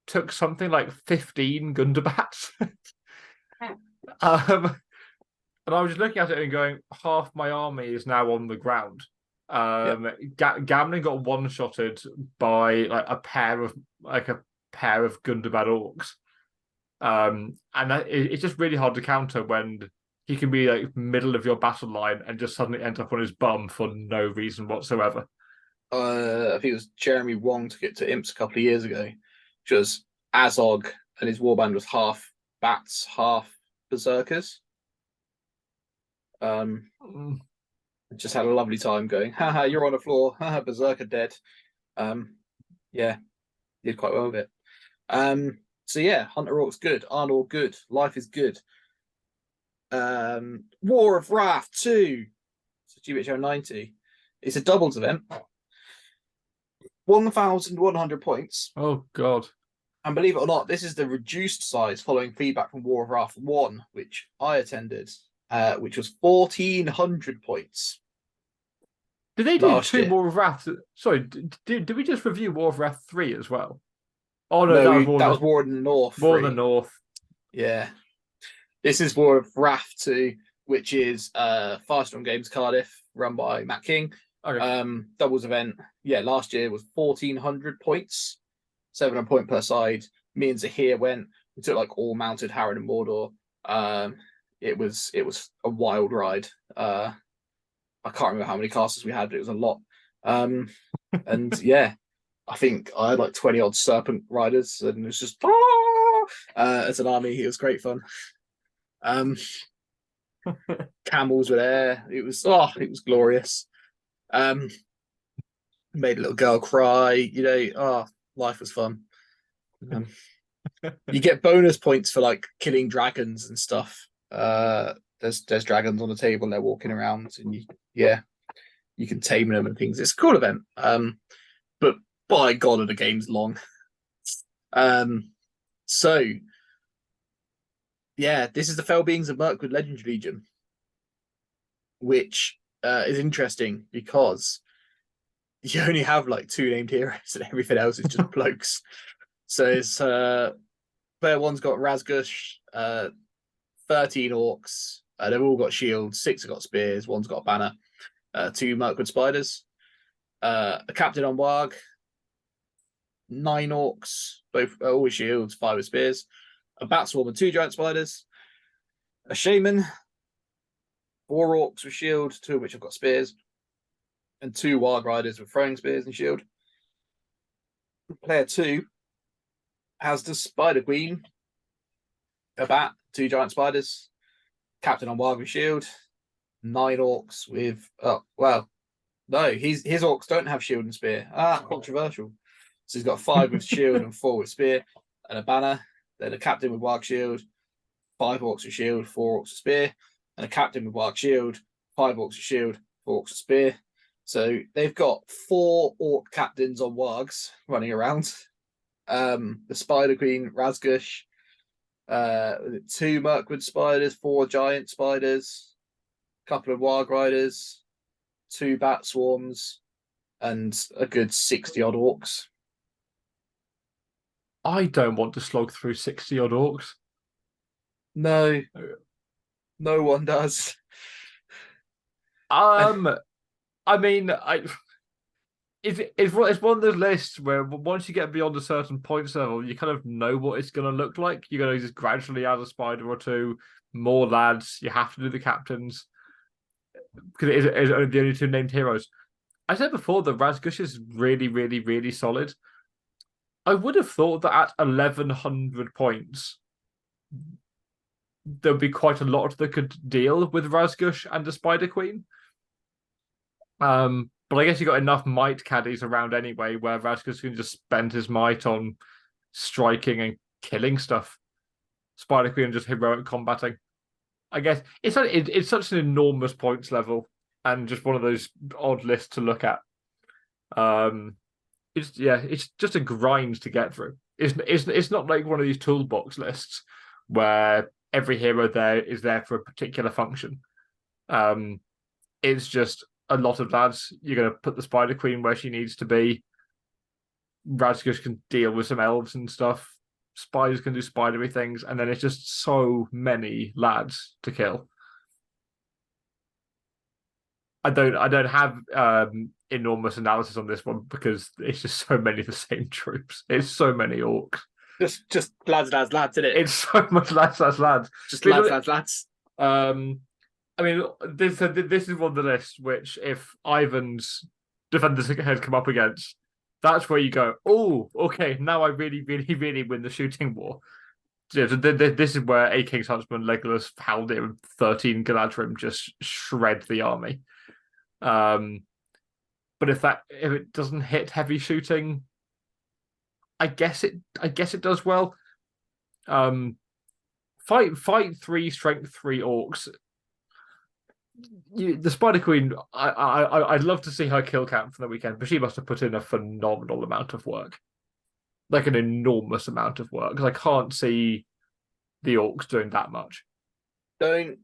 B: Took something like 15 Gundabats. And I was just looking at it and going, half my army is now on the ground. Gamlin got one-shotted by like a pair of Gundabad Orcs. And it's just really hard to counter when he can be like middle of your battle line and just suddenly end up on his bum for no reason whatsoever.
A: I think it was Jeremy Wong took it to Imps a couple of years ago, which was Azog, and his warband was half bats, half berserkers. Just had a lovely time going, haha, you're on the floor, haha, berserker dead. Yeah, did quite well with it. So yeah, Hunter Orcs good, Arnor good, life is good. War of Wrath 2, so GBHL 90. It's a doubles event. 1,100 points.
B: Oh god.
A: And believe it or not, this is the reduced size following feedback from War of Wrath 1, which I attended, which was 1,400 points.
B: Did they do 2 War of Wrath? Sorry, did we just review War of Wrath 3 as well? Oh no, that was
A: War in the North.
B: War in the North.
A: Yeah. This is War of Wrath 2, which is Firestorm Games Cardiff, run by Matt King.
B: Okay.
A: Doubles event. Yeah, last year was 1,400 points, 700 point per side. Me and Zahir went. We took like all mounted Harrod and Mordor. It was a wild ride. I can't remember how many casters we had, but it was a lot. And yeah, I think I had like 20 odd serpent riders, and it was just as an army. It was great fun. Camels were there. It was glorious. Made a little girl cry. Life was fun. You get bonus points for like killing dragons and stuff. There's dragons on the table and they're walking around, and you can tame them and things. It's a cool event. But by God, the game's long. So yeah, this is the Fell Beings of Mirkwood Legendary Legion, which is interesting because you only have like 2 named heroes, and everything else is just blokes. So it's player one's got Razgush, 13 orcs. They've all got shields. 6 have got spears. 1's got a banner. 2 Mirkwood spiders. A captain on Warg. 9 orcs, both all with shields. 5 with spears. A bat swarm and 2 giant spiders. A shaman. 4 orcs with shield, 2 of which have got spears. And 2 Warg riders with throwing spears and shield. Player 2 has the Spider Queen, a bat, 2 giant spiders, captain on Warg with shield, 9 orcs with his orcs don't have shield and spear. Controversial. So he's got 5 with shield and 4 with spear and a banner. Then a captain with Warg shield, 5 orcs with shield, 4 orcs with spear, and a captain with Warg shield, 5 orcs with shield, 4 orcs with spear. So they've got 4 orc captains on Wargs running around. The Spider Queen, Razgush, 2 Mirkwood spiders, 4 giant spiders, a couple of Warg riders, 2 bat swarms, and a good 60 odd orcs.
B: I don't want to slog through 60 odd orcs.
A: No, no one does.
B: I mean, it's one of those lists where once you get beyond a certain points level, you kind of know what it's going to look like. You're going to just gradually add a spider or 2, more lads. You have to do the captains because it is only the only 2 named heroes. I said before that Razgush is really, really, really solid. I would have thought that at 1100 points, there'd be quite a lot that could deal with Razgush and the Spider Queen. But I guess you got enough might caddies around anyway, where Razgush can just spend his might on striking and killing stuff. Spider Queen just heroic combating. I guess it's such an enormous points level and just one of those odd lists to look at. It's just a grind to get through. It's not like one of these toolbox lists where every hero there is there for a particular function. It's just a lot of lads. You're going to put the Spider Queen where she needs to be. Razgush can deal with some elves and stuff. Spiders can do spidery things, and then it's just so many lads to kill. I don't have enormous analysis on this one because it's just so many of the same troops. It's so many orcs.
A: Just lads, isn't it?
B: It's so much lads.
A: Just lads.
B: I mean, this is one of the lists which, if Ivan's defenders had come up against, that's where you go, oh, okay, now I really, really, really win the shooting war. Yeah, so this is where a King's Huntsman, Legolas, Haldir, and 13 Galadrim just shred the army. But if it doesn't hit heavy shooting, I guess it does well. Fight 3, strength 3 orcs. The Spider Queen, I'd love to see her kill count for the weekend, but she must have put in a phenomenal amount of work, like an enormous amount of work. Because I can't see the orcs doing that much.
A: Don't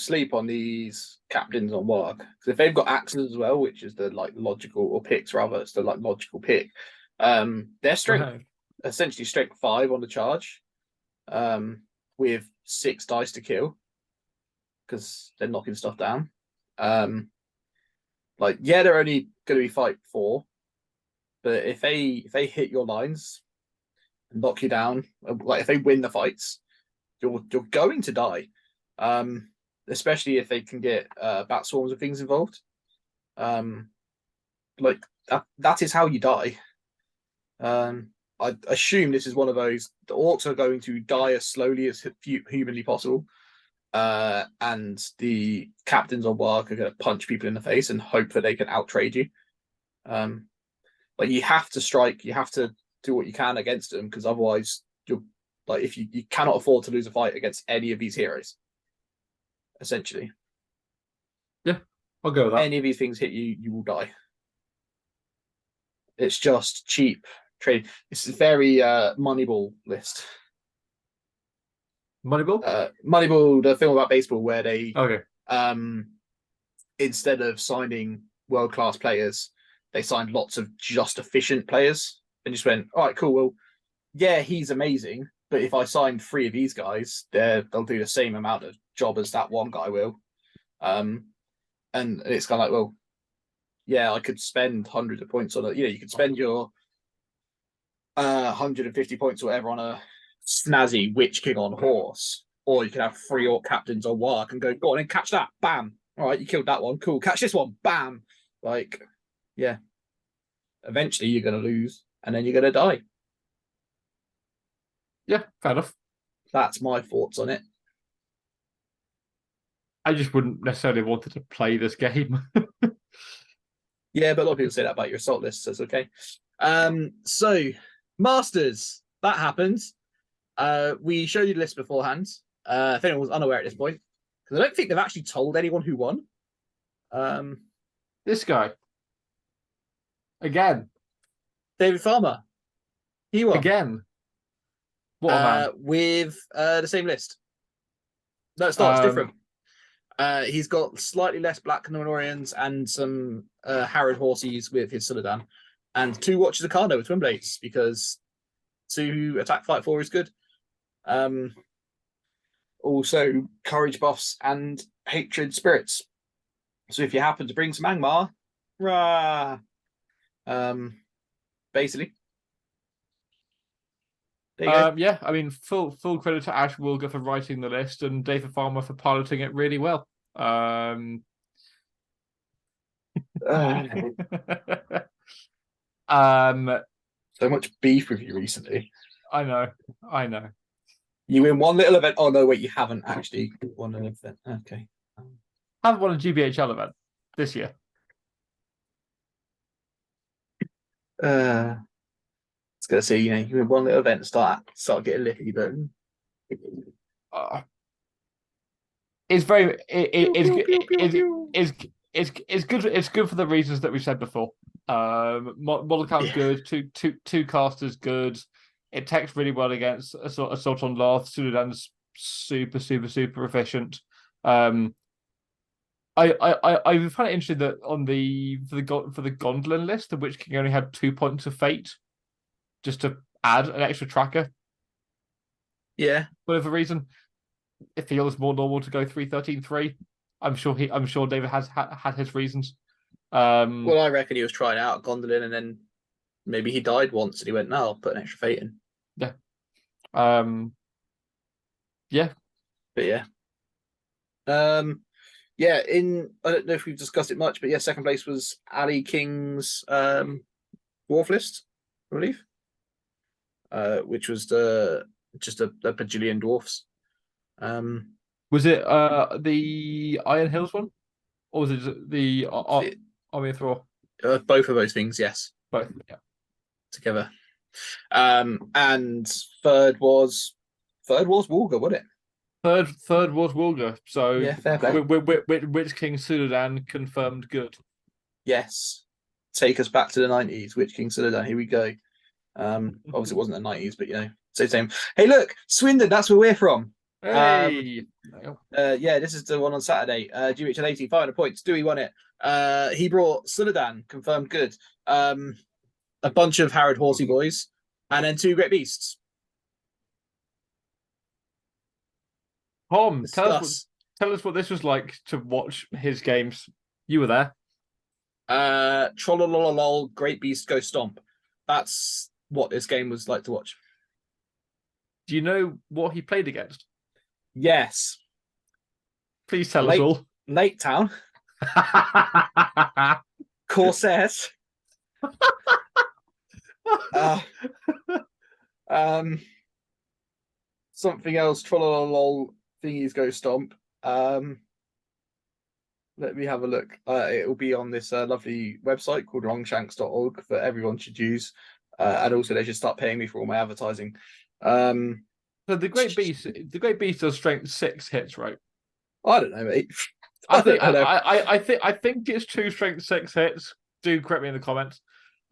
A: sleep on these captains on Warg, because if they've got axes as well, which is the logical, or picks rather, it's the logical pick. Their strength essentially strength 5 on the charge, with 6 dice to kill. Because they're knocking stuff down. They're only going to be fight 4, but if they hit your lines and knock you down, if they win the fights, you're going to die. Especially if they can get bat swarms and things involved. That is how you die. I assume this is one of those. The orcs are going to die as slowly as humanly possible. And the captains on Warg are going to punch people in the face and hope that they can outtrade you. You have to strike, you have to do what you can against them, because otherwise you're if you cannot afford to lose a fight against any of these heroes. Essentially.
B: Yeah, I'll go with that.
A: Any of these things hit you, you will die. It's just cheap trade. It's a very Moneyball list.
B: Moneyball?
A: Moneyball, the film about baseball, where they
B: okay.
A: Instead of signing world-class players, they signed lots of just efficient players and just went, all right, cool. Well, yeah, he's amazing, but if I sign 3 of these guys, they'll do the same amount of job as that one guy will. And it's kind of like, well, yeah, I could spend hundreds of points on it. You could spend your 150 points or whatever on a snazzy Witch King on horse, or you can have 3 Orc captains on Wark and go on and catch that, bam. All right, you killed that one, cool. Catch this one, bam. Like, yeah. Eventually, you're going to lose, and then you're going to die.
B: Yeah, fair enough.
A: That's my thoughts on it.
B: I just wouldn't necessarily wanted to play this game.
A: Yeah, but a lot of people say that about your assault list, so it's okay. So, Masters, that happens. We showed you the list beforehand. If anyone was unaware at this point, because I don't think they've actually told anyone who won.
B: This guy. Again.
A: David Farmer. He won.
B: Again. What a man.
A: With the same list. No, it's not. It's different. He's got slightly less Black Nomorians and some Harrod Horsies with his Sunderland, and 2 Watches of Carno with Twin Blades, because 2 attack fight 4 is good. Also courage buffs and hatred spirits. So if you happen to bring some Angmar, rah, basically.
B: Yeah, I mean, full credit to Ash Wilger for writing the list and David Farmer for piloting it really well.
A: So much beef with you recently.
B: I know.
A: You win one little event. Oh no, wait, you haven't actually won an event. Okay.
B: I haven't won a GBHL event this year.
A: I was gonna say, you win one little event, start getting lippy, but
B: it's very it's good. It's good for the reasons that we said before. Model count good. Two casters good. It techs really well against assault on Loth. Sunderland's super efficient. I find it interesting that on for the Gondolin list, the Witch King only had 2 points of fate, just to add an extra tracker.
A: Yeah,
B: for whatever reason, it feels more normal to go 3-13-3. I'm sure David has had his reasons.
A: Well, I reckon he was trying out Gondolin, and then maybe he died once, and he went, "No, I'll put an extra fate in."
B: Yeah.
A: Yeah. But yeah. Yeah, I don't know if we've discussed it much, but yeah, second place was Ali King's Dwarf list, I believe. Which was just a bajillion dwarfs.
B: Was it the Iron Hills one? Or was it the Army of Thor?
A: Both of those things, yes.
B: Both, yeah.
A: Together. And third was Wolga, wasn't it?
B: Third was Wilger. So
A: yeah, fair play.
B: Witch King Sunderland confirmed good.
A: Yes. Take us back to the 90s. Witch King Sunderland. Here we go. Obviously it wasn't the 90s, but same. Hey, look, Swindon, that's where we're from.
B: Hey.
A: Yeah, this is the one on Saturday. GBHL 18, 500 points. Dewey won it. He brought Sunderland, confirmed good. A bunch of Harrod Horsey boys, and then 2 Great Beasts.
B: Tom, tell us what this was like to watch his games. You were there.
A: Trollololol, Great Beast, Go Stomp. That's what this game was like to watch.
B: Do you know what he played against?
A: Yes.
B: Please tell us all.
A: Lake Town. Corsairs. Something else. Trollolol, Thingies Go Stomp. Let me have a look. It will be on this lovely website called longshanks.org that everyone should use. And also they should start paying me for all my advertising.
B: So the Great Beast does strength 6 hits, right?
A: I don't know, mate.
B: I think it's 2 strength 6 hits. Do correct me in the comments.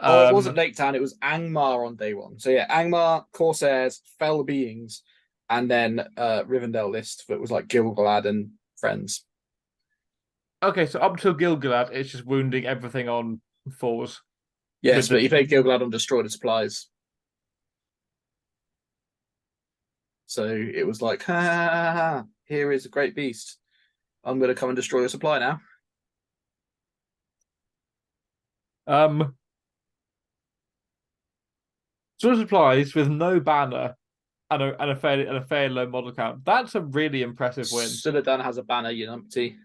A: It wasn't Lake Town, it was Angmar on day 1. So yeah, Angmar, Corsairs, Fell Beings, and then Rivendell list that was like Gilgalad and friends.
B: Okay, so up to Gilgalad, it's just wounding everything on 4s.
A: Yes, but he played Gilgalad on Destroyed Supplies. So it was like, ha, here is a great beast. I'm going to come and destroy your supply now.
B: Sort of supplies with no banner and a fairly low model count. That's a really impressive win.
A: Sunderland has a banner, Unumpty.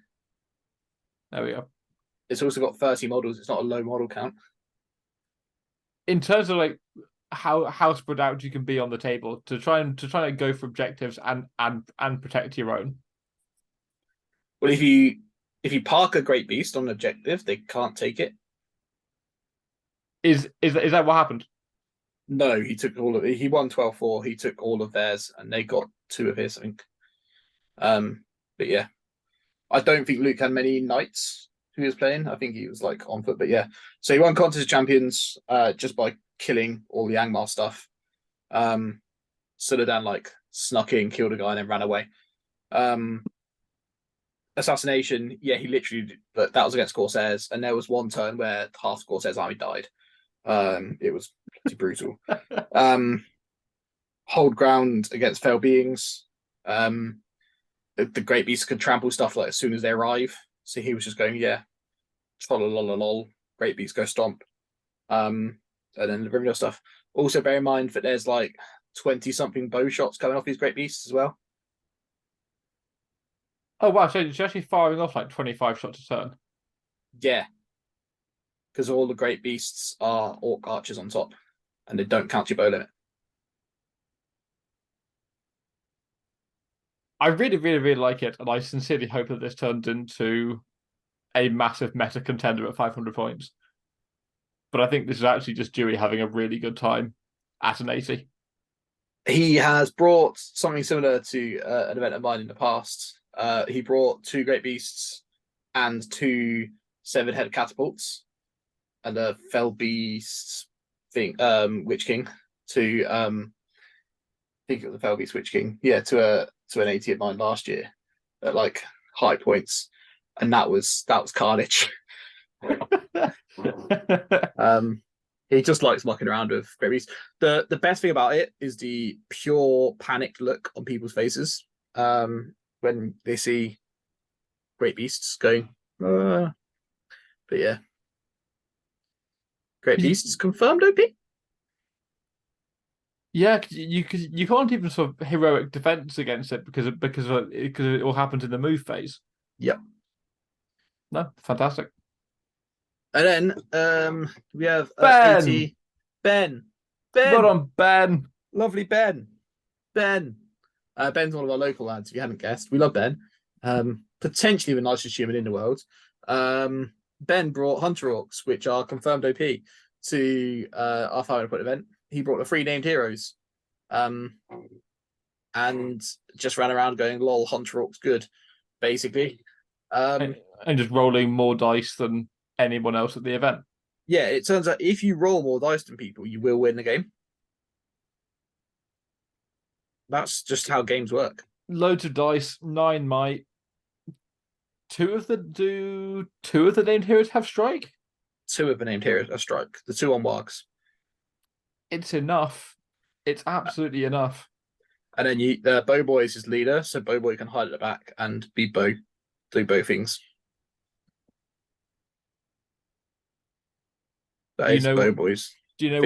B: There we go.
A: It's also got 30 models. It's not a low model count.
B: In terms of like how spread out you can be on the table to try and go for objectives and protect your own.
A: Well, if you park a great beast on an objective, they can't take it.
B: Is that what happened?
A: No, he took all of it. He won 12-4. He took all of theirs, and they got 2 of his, I think. But yeah, I don't think Luke had many knights who he was playing. I think he was like on foot, but yeah. So he won Contest of Champions just by killing all the Angmar stuff. Sunderland like snuck in, killed a guy, and then ran away. Assassination, yeah, he literally, but that was against Corsairs, and there was one turn where half Corsairs' army died. It was pretty brutal. Hold ground against Fell Beings. The Great Beasts can trample stuff like as soon as they arrive. So he was just going, yeah, trollololol, Great Beasts go stomp. And then the Rimmel stuff. Also bear in mind that there's like 20-something bow shots coming off these Great Beasts as well.
B: Oh wow, so she's actually firing off like 25 shots a turn.
A: Yeah. Because all the Great Beasts are Orc archers on top, and they don't count your bow limit.
B: I really, really, really like it, and I sincerely hope that this turns into a massive meta contender at 500 points. But I think this is actually just Dewey having a really good time at an 80. He
A: has brought something similar to an event of mine in the past. He brought 2 Great Beasts and 2 7-headed catapults and a Fell Beast thing, Witch King to I think it was the Fell Beast Witch King, yeah, to an 80 at mine last year at like high points, and that was carnage. He just likes mucking around with Great Beasts. The best thing about it is the pure panicked look on people's faces when they see Great Beasts going. But yeah, Great Beasts confirmed OP.
B: Yeah, you can't even sort of heroic defense against it because it all happens in the move phase.
A: Yep.
B: No, fantastic.
A: And then we have
B: Ben.
A: 80. Ben.
B: Well on Ben.
A: Lovely Ben. Ben's one of our local lads, if you hadn't guessed. We love Ben. Potentially the nicest human in the world. Ben brought Hunter Orcs, which are confirmed OP, to our 500 point event. He brought the 3 named heroes. And just ran around going, lol, Hunter Orcs good, basically.
B: And just rolling more dice than anyone else at the event.
A: Yeah, it turns out if you roll more dice than people, you will win the game. That's just how games work.
B: Loads of dice, 9 might. 2 of the named heroes have strike?
A: 2 of the named heroes have strike. The 2 on Wargs.
B: It's enough. It's absolutely enough. And
A: then the Bowboy is his leader, so Bowboy can hide at the back and be bow, do both things. That is Bowboy's.
B: Do you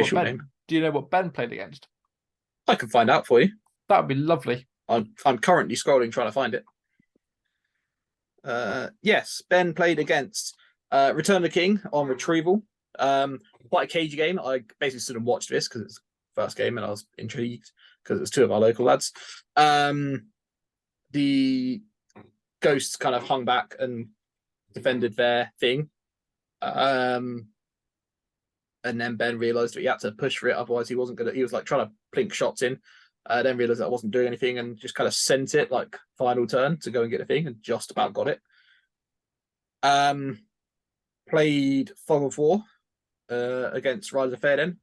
B: know what Ben played against?
A: I can find out for you.
B: That would be lovely.
A: I'm currently scrolling trying to find it. Yes, Ben played against Return of the King on Retrieval. Quite a cagey game. I basically stood and watched this because it's the first game and I was intrigued because it was 2 of our local lads. The ghosts kind of hung back and defended their thing. And then Ben realised that he had to push for it, otherwise he wasn't gonna. He was like trying to plink shots in, then realised that I wasn't doing anything and just kind of sent it like final turn to go and get the thing, and just about got it. Played Fog of War against Rise of Fairden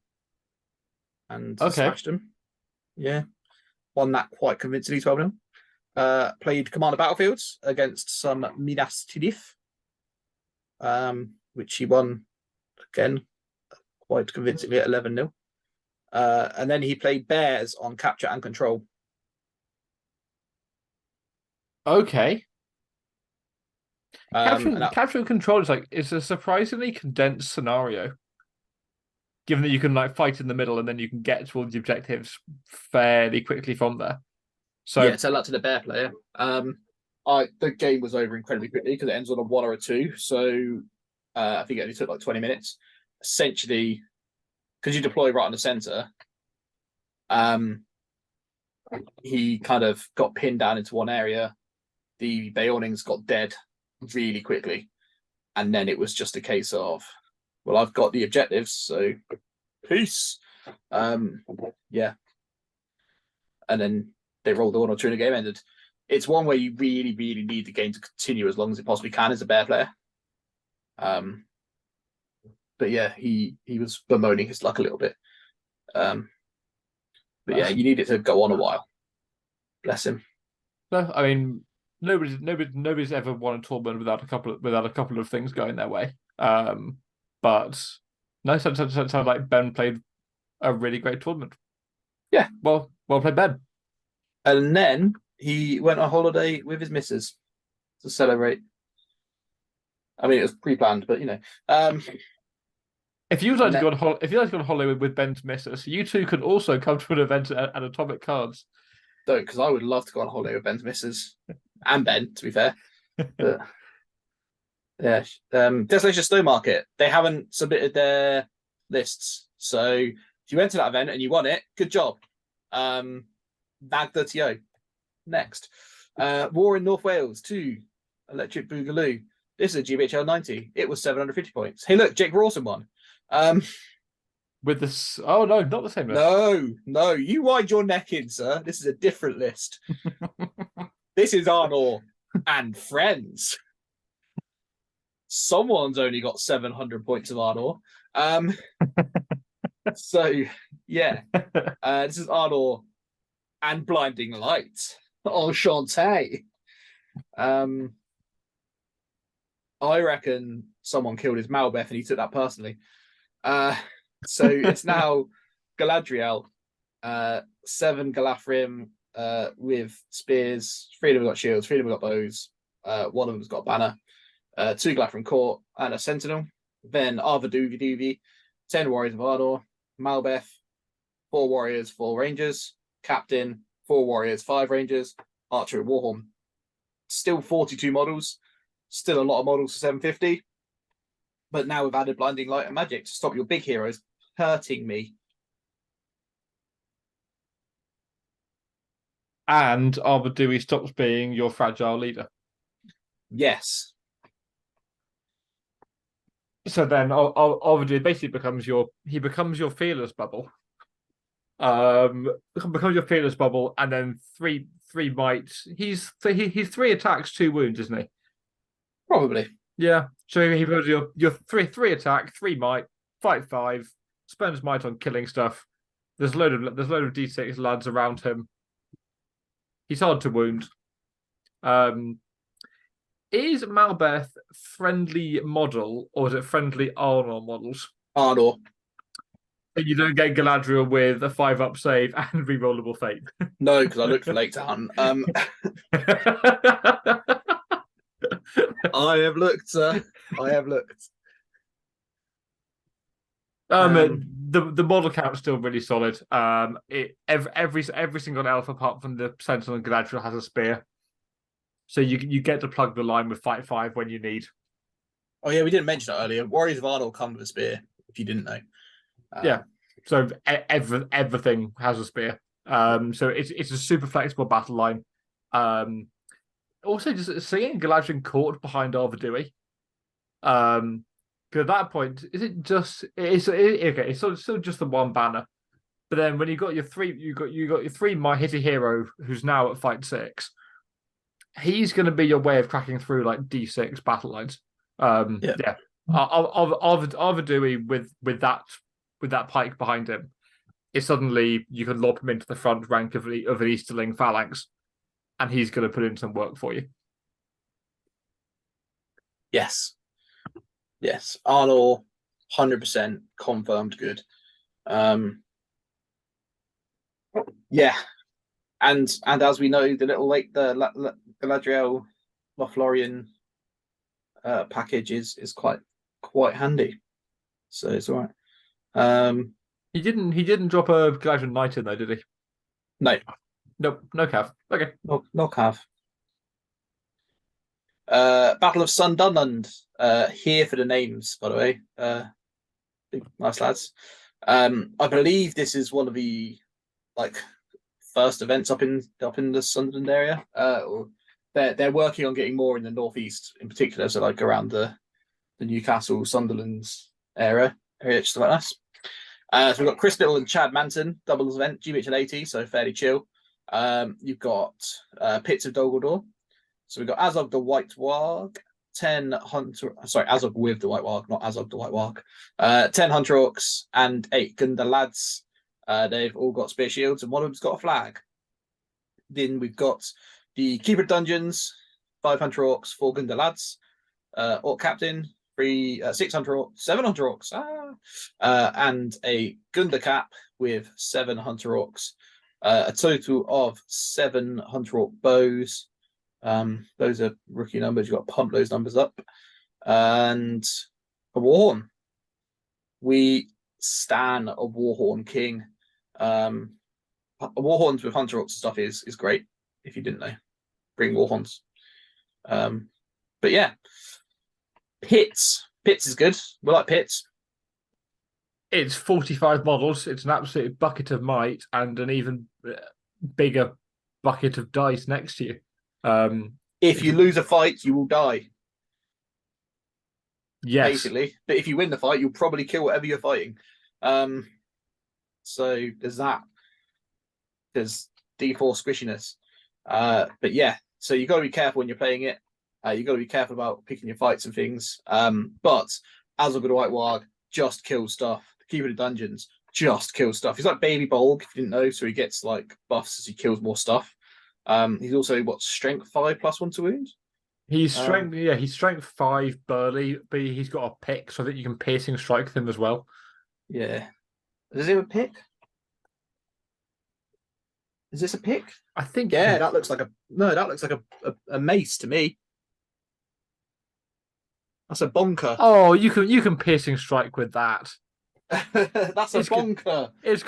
A: and smashed him. Yeah, won that quite convincingly, 12-0. Played Commander Battlefields against some Minas Tirith, which he won again quite convincingly at 11-0. And then he played Bears on capture and control.
B: Okay.
A: And that-
B: Capture and control is it's a surprisingly condensed scenario, given that you can like fight in the middle and then you can get towards the objectives fairly quickly from there. So
A: yeah, tell that to the Bear player. The game was over incredibly quickly because it ends on a 1 or a 2. So I think it only took like 20 minutes. Essentially, because you deploy right on the center, he kind of got pinned down into one area. The Bayonings got dead really quickly. And then it was just a case of, well, I've got the objectives, so peace. Yeah. And then they rolled the 1 or 2 and the game ended. It's one where you really, really need the game to continue as long as it possibly can as a Bear player. But yeah, he was bemoaning his luck a little bit. But yeah, you need it to go on a while. Bless him.
B: no, I mean nobody's ever won a tournament without a couple of things going their way. But no, sounds like Ben played a really great tournament.
A: Yeah.
B: Well played, Ben.
A: And then he went on holiday with his missus to celebrate. I mean, it was pre-planned, but
B: if you'd like to go on holiday with Ben's missus, you two could also come to an event at Atomic Cards.
A: Don't, because I would love to go on holiday with Ben's missus and Ben, to be fair. But yeah, Desolation Stone Market, they haven't submitted their lists. So if you went to that event and you won it, good job. Bag the TO. Next. War in North Wales 2, Electric Boogaloo. This is a GBHL 90. It was 750 points. Hey, look, Jake Rawson won.
B: With this, oh no, not the same list.
A: No, you wind your neck in, sir. This is a different list. This is Arnor and friends. Someone's only got 700 points of Arnor. So yeah, this is Arnor and Blinding Light. Enchanté. I reckon someone killed his Malbeth and he took that personally. So it's now Galadriel, 7 Galafrim with spears. 3 of them got shields, 3 of them got bows. 1 of them's got a banner. 2 Galafrim Court and a Sentinel. Then Arva Doovy, 10 Warriors of Ardor, Malbeth, 4 Warriors, 4 Rangers, Captain, 4 Warriors, 5 Rangers, Archer and Warhorn. Still 42 models, still a lot of models for 750. But now we've added Blinding Light and Magic to stop your big heroes hurting me.
B: And Arbadui stops being your fragile leader.
A: Yes.
B: So then Arbadui basically becomes your fearless bubble. Becomes your fearless bubble, and then three might. He's 3 attacks, 2 wounds, isn't he?
A: Probably.
B: Yeah. So he goes your 3 attack, 3 might, fight 5, spends might on killing stuff. There's a load of D6 lads around him. He's hard to wound. Is Malbeth friendly model or is it friendly Arnor models?
A: Arnor.
B: And you don't get Galadriel with a 5-up save and rerollable fate.
A: No, because I looked for Lake Town. I have looked, sir. I have looked.
B: The model count's still really solid. Every single elf apart from the Sentinel and Galadriel has a spear, so you get to plug the line with fight 5 when you need.
A: Oh yeah, we didn't mention it earlier. Warriors of Arnor come with a spear. If you didn't know.
B: Yeah, so everything has a spear. So it's a super flexible battle line. Also, just seeing Galadriel caught behind Arvadui. Because at that point, is it just okay? It's still just the 1 banner, but then when you got your 3, you got your 3 My Hitty Hero, who's now at fight 6. He's going to be your way of cracking through like D6 battle lines. Yeah. Arvadui with that pike behind him, is suddenly you can lob him into the front rank of an Easterling phalanx, and he's going to put in some work for you.
A: Yes. Arnor 100% confirmed good. Yeah, and as we know, the little the Galadriel Lothlorien package is quite handy, so it's all right.
B: He didn't drop a Galadriel Knight in though, did he?
A: No,
B: Nope, no cav. Okay.
A: no cav. Battle of Sunderland. Here for the names, by the way. Nice lads. I believe this is one of the first events up in the Sunderland area. They're working on getting more in the northeast, in particular, so around the Newcastle, Sunderland area, just like that. So we've got Chris Little and Chad Manton doubles event, GBHL 80, so fairly chill. You've got Pits of Dol Guldur. So we've got Azog the White Warg, 10 Hunter. Sorry, Azog with the White Warg, not Azog the White Warg. 10 Hunter Orcs and 8 Gunda lads. They've all got spear shields, and one of them's got a flag. Then we've got the Keeper of Dungeons, 5 Hunter Orcs, 4 Gunda lads, Orc Captain, 6 Hunter Orcs, 7 Hunter Orcs, and a Gunda Cap with 7 Hunter Orcs. A total of 7 Hunter Orc bows. Those are rookie numbers. You've got to pump those numbers up. And a Warhorn. We stan a Warhorn King. Warhorns with Hunter Orcs and stuff is great. If you didn't know, bring Warhorns. But yeah, Pits is good. We like Pits.
B: It's 45 models. It's an absolute bucket of might and an even bigger bucket of dice next to you.
A: If you lose a fight, you will die.
B: Yes.
A: Basically. But if you win the fight, you'll probably kill whatever you're fighting. So there's that. There's D4 squishiness. But yeah, so you've got to be careful when you're playing it. You've got to be careful about picking your fights and things. But as a good White Warg, just kill stuff. The Keeper of the Dungeons, just kill stuff. He's like Baby Bolg, if you didn't know, so he gets buffs as he kills more stuff. He's also strength 5 + 1 to wound.
B: He's strength 5 burly, but he's got a pick so that you can piercing strike them as well.
A: Yeah. Does he have a pick? Is this a pick?
B: I think
A: that looks like a mace to me. That's a bonker.
B: Oh, you can piercing strike with that.
A: That's a bonker.
B: It's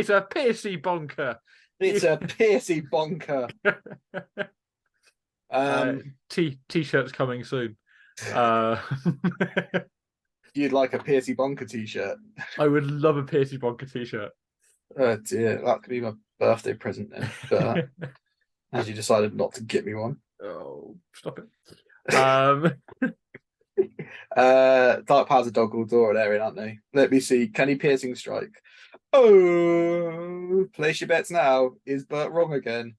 B: a piercy bonker.
A: It's a piercy bonker.
B: T-shirts coming soon.
A: You'd like a piercy bonker t-shirt?
B: I would love a piercy bonker t-shirt.
A: Oh dear, that could be my birthday present then. But, as you decided not to get me one.
B: Oh, stop it.
A: Dark Powers of Dol Guldur are there, aren't they? Let me see. Can he piercing strike? Oh, place your bets now. Is Bert wrong again?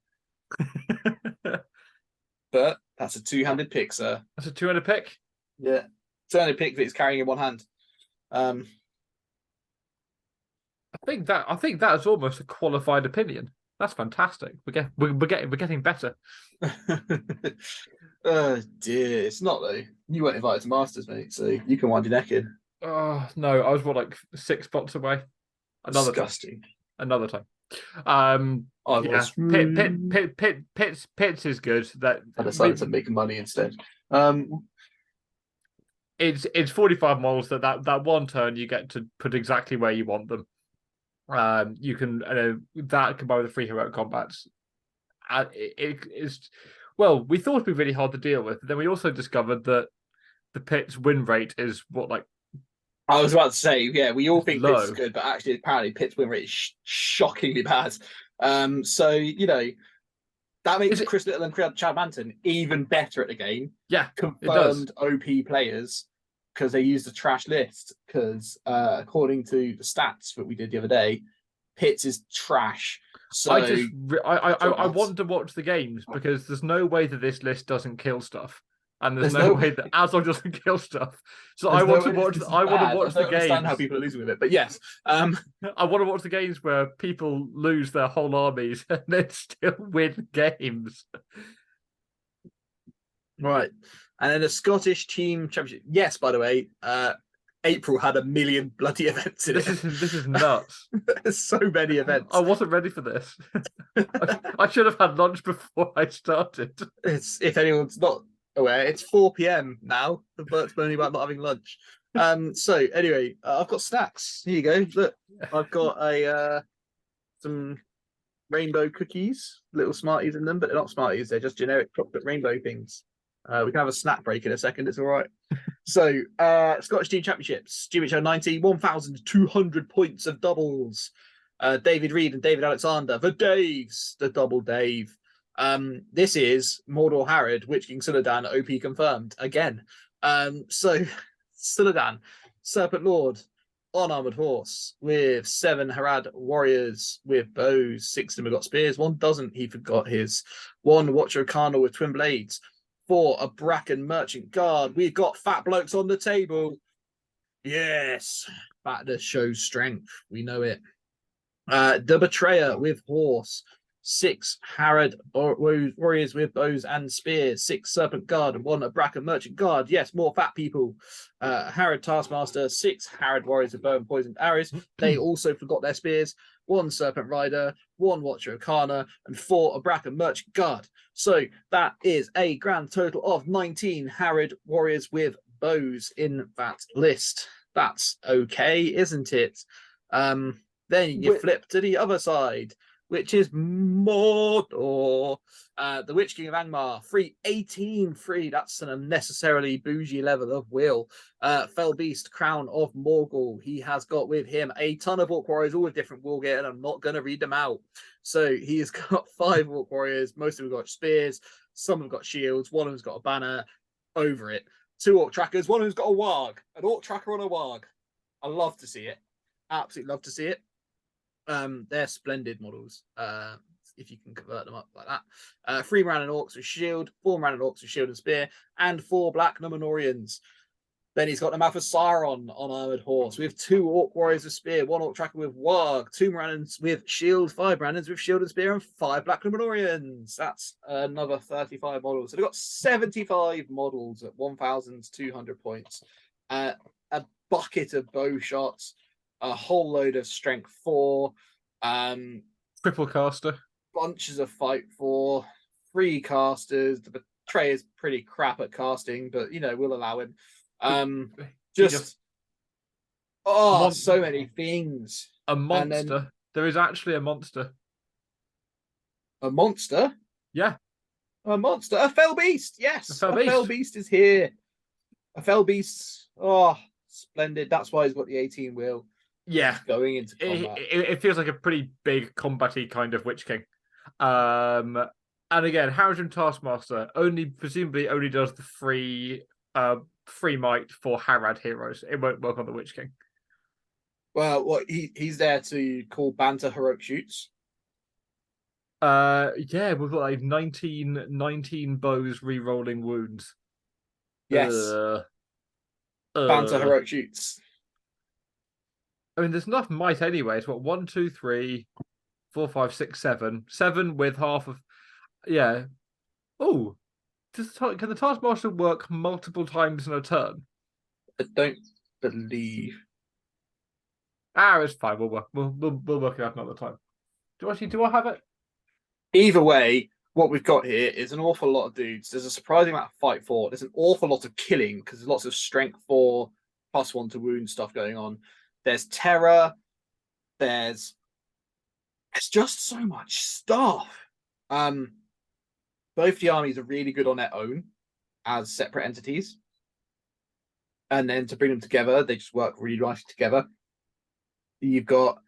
A: Bert, that's a 2-handed pick, sir.
B: That's a 2-handed pick?
A: Yeah. 2-handed pick that he's carrying in one hand.
B: I think that is almost a qualified opinion. That's fantastic. We're getting better.
A: Oh dear, it's not though. You weren't invited to Masters, mate, so you can wind your neck in.
B: Oh no, I was 6 spots away.
A: Disgusting.
B: Another time. Pits is good. That
A: I decided to make money instead.
B: It's 45 models that one turn you get to put exactly where you want them. You can that combined with the free heroic combats. We thought it'd be really hard to deal with. But then we also discovered that the Pits win rate is
A: I was about to say, yeah, we all think Pits is good, but actually, apparently, Pits win rate is shockingly bad. So that makes Chris Little and Chad Manton even better at the game.
B: Yeah,
A: confirmed OP players because they used a trash list. Because according to the stats that we did the other day, Pits is trash. So
B: I want to watch the games because there's no way that this list doesn't kill stuff. And there's no way that Azog doesn't kill stuff. So I want to watch the games. I don't understand
A: how people are losing with it, but yes.
B: I want to watch the games where people lose their whole armies and then still win games.
A: Right. And then the Scottish Team Championship. Yes, by the way, April had 1 million bloody events in
B: This
A: it.
B: is nuts.
A: There's so many events.
B: I wasn't ready for this. I should have had lunch before I started.
A: It's, if anyone's not aware, it's 4 p.m. now. The Bert's moaning about not having lunch. So anyway, I've got snacks. Here you go. Look, I've got a some rainbow cookies, little Smarties in them, but they're not Smarties. They're just generic chocolate rainbow things. We can have a snack break in a second. It's all right. So Scottish Team Championships, GBHL 90, 1,200 points of doubles. David Reed and David Alexander, the Daves, the double Dave. This is Mordor Harad, Witch King Sunderland, OP confirmed again. So Sunderland, Serpent Lord on armored horse with 7 Harad warriors with bows. 6 of them have got spears. 1 doesn't. He forgot his. 1 Watcher Carnal with twin blades. 4 a Bracken merchant guard. We've got fat blokes on the table. Yes, fatness shows strength. We know it. The Betrayer with horse. 6 Harad warriors with bows and spears. 6 Serpent Guard and 1 a Bracken merchant guard. Yes, more fat people. Harad Taskmaster. 6 Harad warriors with bow and poisoned arrows. They also forgot their spears. 1 Serpent Rider, 1 Watcher Arcana, and 4 a Bracken merchant guard. So that is a grand total of 19 Harad warriors with bows in that list. That's okay, isn't it? Then you flip to the other side, which is Mordor. The Witch King of Angmar, 318 free. That's an unnecessarily bougie level of will. Fell Beast, Crown of Morgul. He has got with him a ton of Orc warriors, all with different will gear, and I'm not going to read them out. So he has got 5 Orc warriors. Most of them got spears. Some have got shields. 1 of them's got a banner over it. 2 Orc trackers. 1 of them's got a warg. An Orc tracker on a warg. I love to see it. Absolutely love to see it. They're splendid models. If you can convert them up like that. 3 Rannon Orcs with shield, 4 Rannon Orcs with shield and spear, and 4 Black Numenorians. Then he's got the map of Sauron on armored horse. We have 2 Orc warriors with spear, 1 Orc tracker with warg, 2 Rannons with shield, 5 Rannons with shield and spear, and 5 Black Numenorians. That's another 35 models. So they've got 75 models at 1,200 points. A bucket of bow shots. A whole load of strength 4,
B: triple caster,
A: bunches of fight 4, 3 casters. The Betrayer's pretty crap at casting, but you know we'll allow him. So many things.
B: A monster. There is actually a monster.
A: A monster?
B: Yeah,
A: a monster. A Fell Beast. Yes,
B: a
A: Fell Beast is here. A Fell Beast. Oh, splendid. That's why he's got the 18 wheel.
B: Yeah,
A: going into combat.
B: It feels like a pretty big combat-y kind of Witch King. And again, Harrigan Taskmaster presumably only does the free might for Harad heroes. It won't work on the Witch King.
A: Well, what he's there to call banter heroic shoots.
B: Yeah, we've got like 19 bows re-rolling wounds.
A: Yes. Banter heroic shoots.
B: I mean, there's enough might anyway. It's what 1, 2, 3, 4, 5, 6, 7. 7 with half of. Yeah. Oh, can the Taskmaster work multiple times in a turn?
A: I don't believe.
B: It's fine. We'll work it out another time. Do I have it?
A: Either way, what we've got here is an awful lot of dudes. There's a surprising amount of fight 4. There's an awful lot of killing because there's lots of strength 4 +1 to wound stuff going on. There's terror. It's just so much stuff. Both the armies are really good on their own as separate entities. And then to bring them together, they just work really nicely together. You've got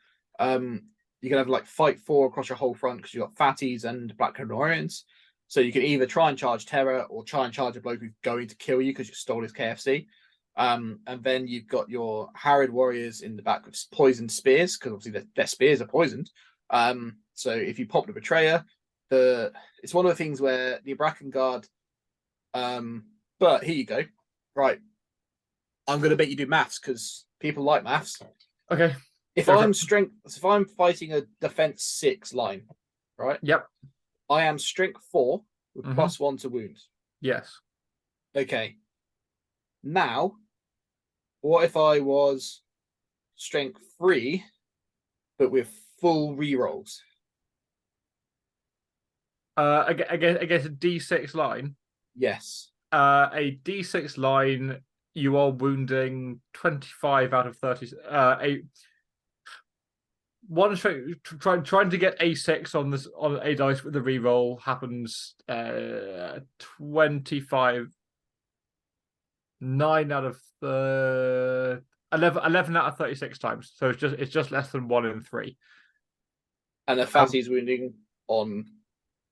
A: you can have like fight 4 across your whole front because you've got fatties and Black Numenorians. So you can either try and charge terror or try and charge a bloke who's going to kill you because you stole his KFC. And then you've got your Harad warriors in the back with poisoned spears, because obviously their spears are poisoned. So if you pop the Betrayer, it's one of the things where the Bracken Guard. But here you go. Right. I'm going to bet you do maths because people like maths.
B: Okay.
A: If I'm fighting a defense 6 line, right?
B: Yep.
A: I am strength 4 with +1 to wounds.
B: Yes.
A: Okay. Now, What if I was strength 3, but with full rerolls?
B: Against a D6 line.
A: Yes.
B: A D6 line, you are wounding 25 out of 30. One strength trying to get a6 on a dice with the reroll happens 25. 9 out of 11 out of 36 times. So it's just less than 1 in 3.
A: And the fatty's wounding on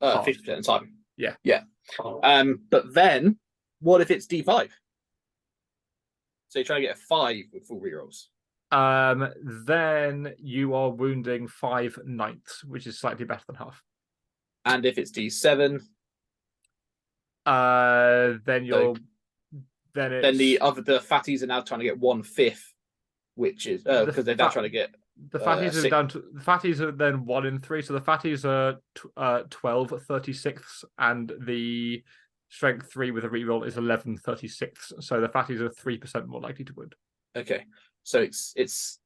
A: 50% of the time.
B: Yeah.
A: Yeah. But then what if it's D5? So you're trying to get a 5 with full rerolls.
B: Then you are wounding 5/9, which is slightly better than half.
A: And if it's D7,
B: then you're then
A: the fatties are now trying to get 1/5, which is because they're now trying to get
B: the fatties are down to the fatties are then 1 in 3, so the fatties are 12/36, and the strength 3 with a reroll is 11/36. So the fatties are 3% more likely to wound.
A: Okay, so it's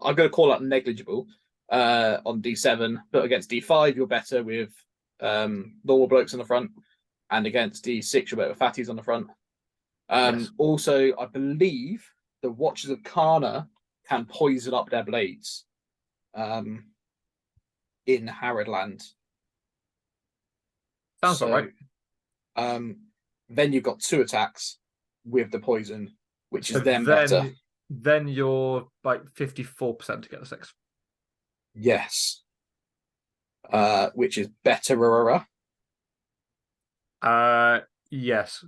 A: I'm going to call that negligible on D7, but against D5 you're better with normal blokes on the front, and against D6 you're better with fatties on the front. Yes. Also, I believe the Watchers of Karna can poison up their blades in Harrodland.
B: Sounds all right.
A: Then you've got 2 attacks with the poison, which is then better.
B: Then you're like 54% to get the 6.
A: Yes. Which is better.
B: Yes.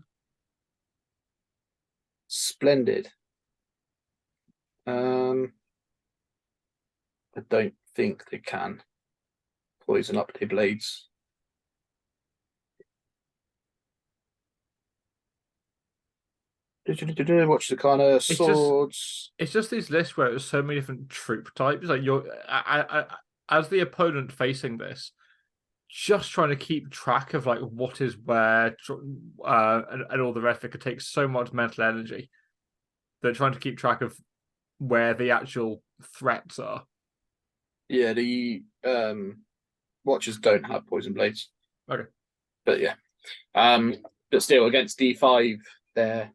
A: Splendid. I don't think they can poison up their blades. Watch the kind of swords.
B: It's just these lists where there's so many different troop types. Like you're as the opponent facing this, just trying to keep track of like what is where, and all the rest. It could take so much mental energy. They're trying to keep track of where the actual threats are.
A: Yeah, the Watchers don't have poison blades.
B: Okay,
A: but yeah, but still against D5, they're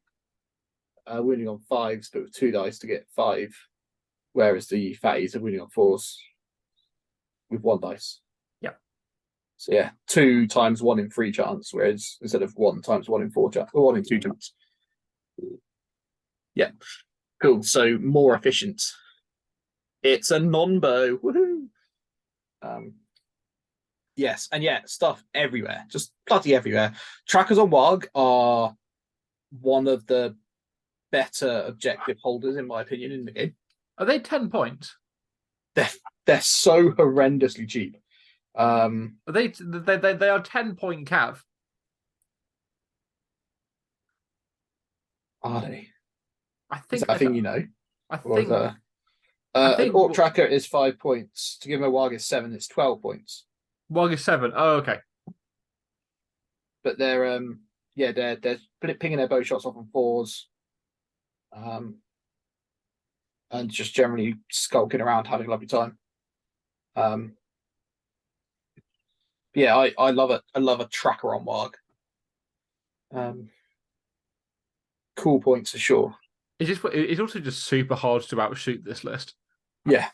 A: wounding on 5s, but with 2 dice to get 5, whereas the fatties are wounding on 4s with 1 dice.
B: Yeah.
A: So yeah, 2 times 1 in 3 chance, whereas instead of 1 times 1 in 4 chance, or 1 in 2 chance. Yeah, cool. So more efficient. It's a non-bow. Woohoo! Yes, and yeah, stuff everywhere, just bloody everywhere. Trackers on Warg are one of the better objective holders, in my opinion, in the game.
B: Are they 10 points?
A: They're so horrendously cheap.
B: They are 10-point cav.
A: Are they?
B: I think.
A: I think you know.
B: I think.
A: An Orc tracker is 5 points. To give him a Warg is 7. It's 12 points.
B: Warg is 7. Oh, okay.
A: But they're they're pinging their bow shots off on 4s. And just generally skulking around, having a lovely time. Yeah, I love it. I love a tracker on Warg. Cool points for sure.
B: It's also just super hard to outshoot this list.
A: Yeah.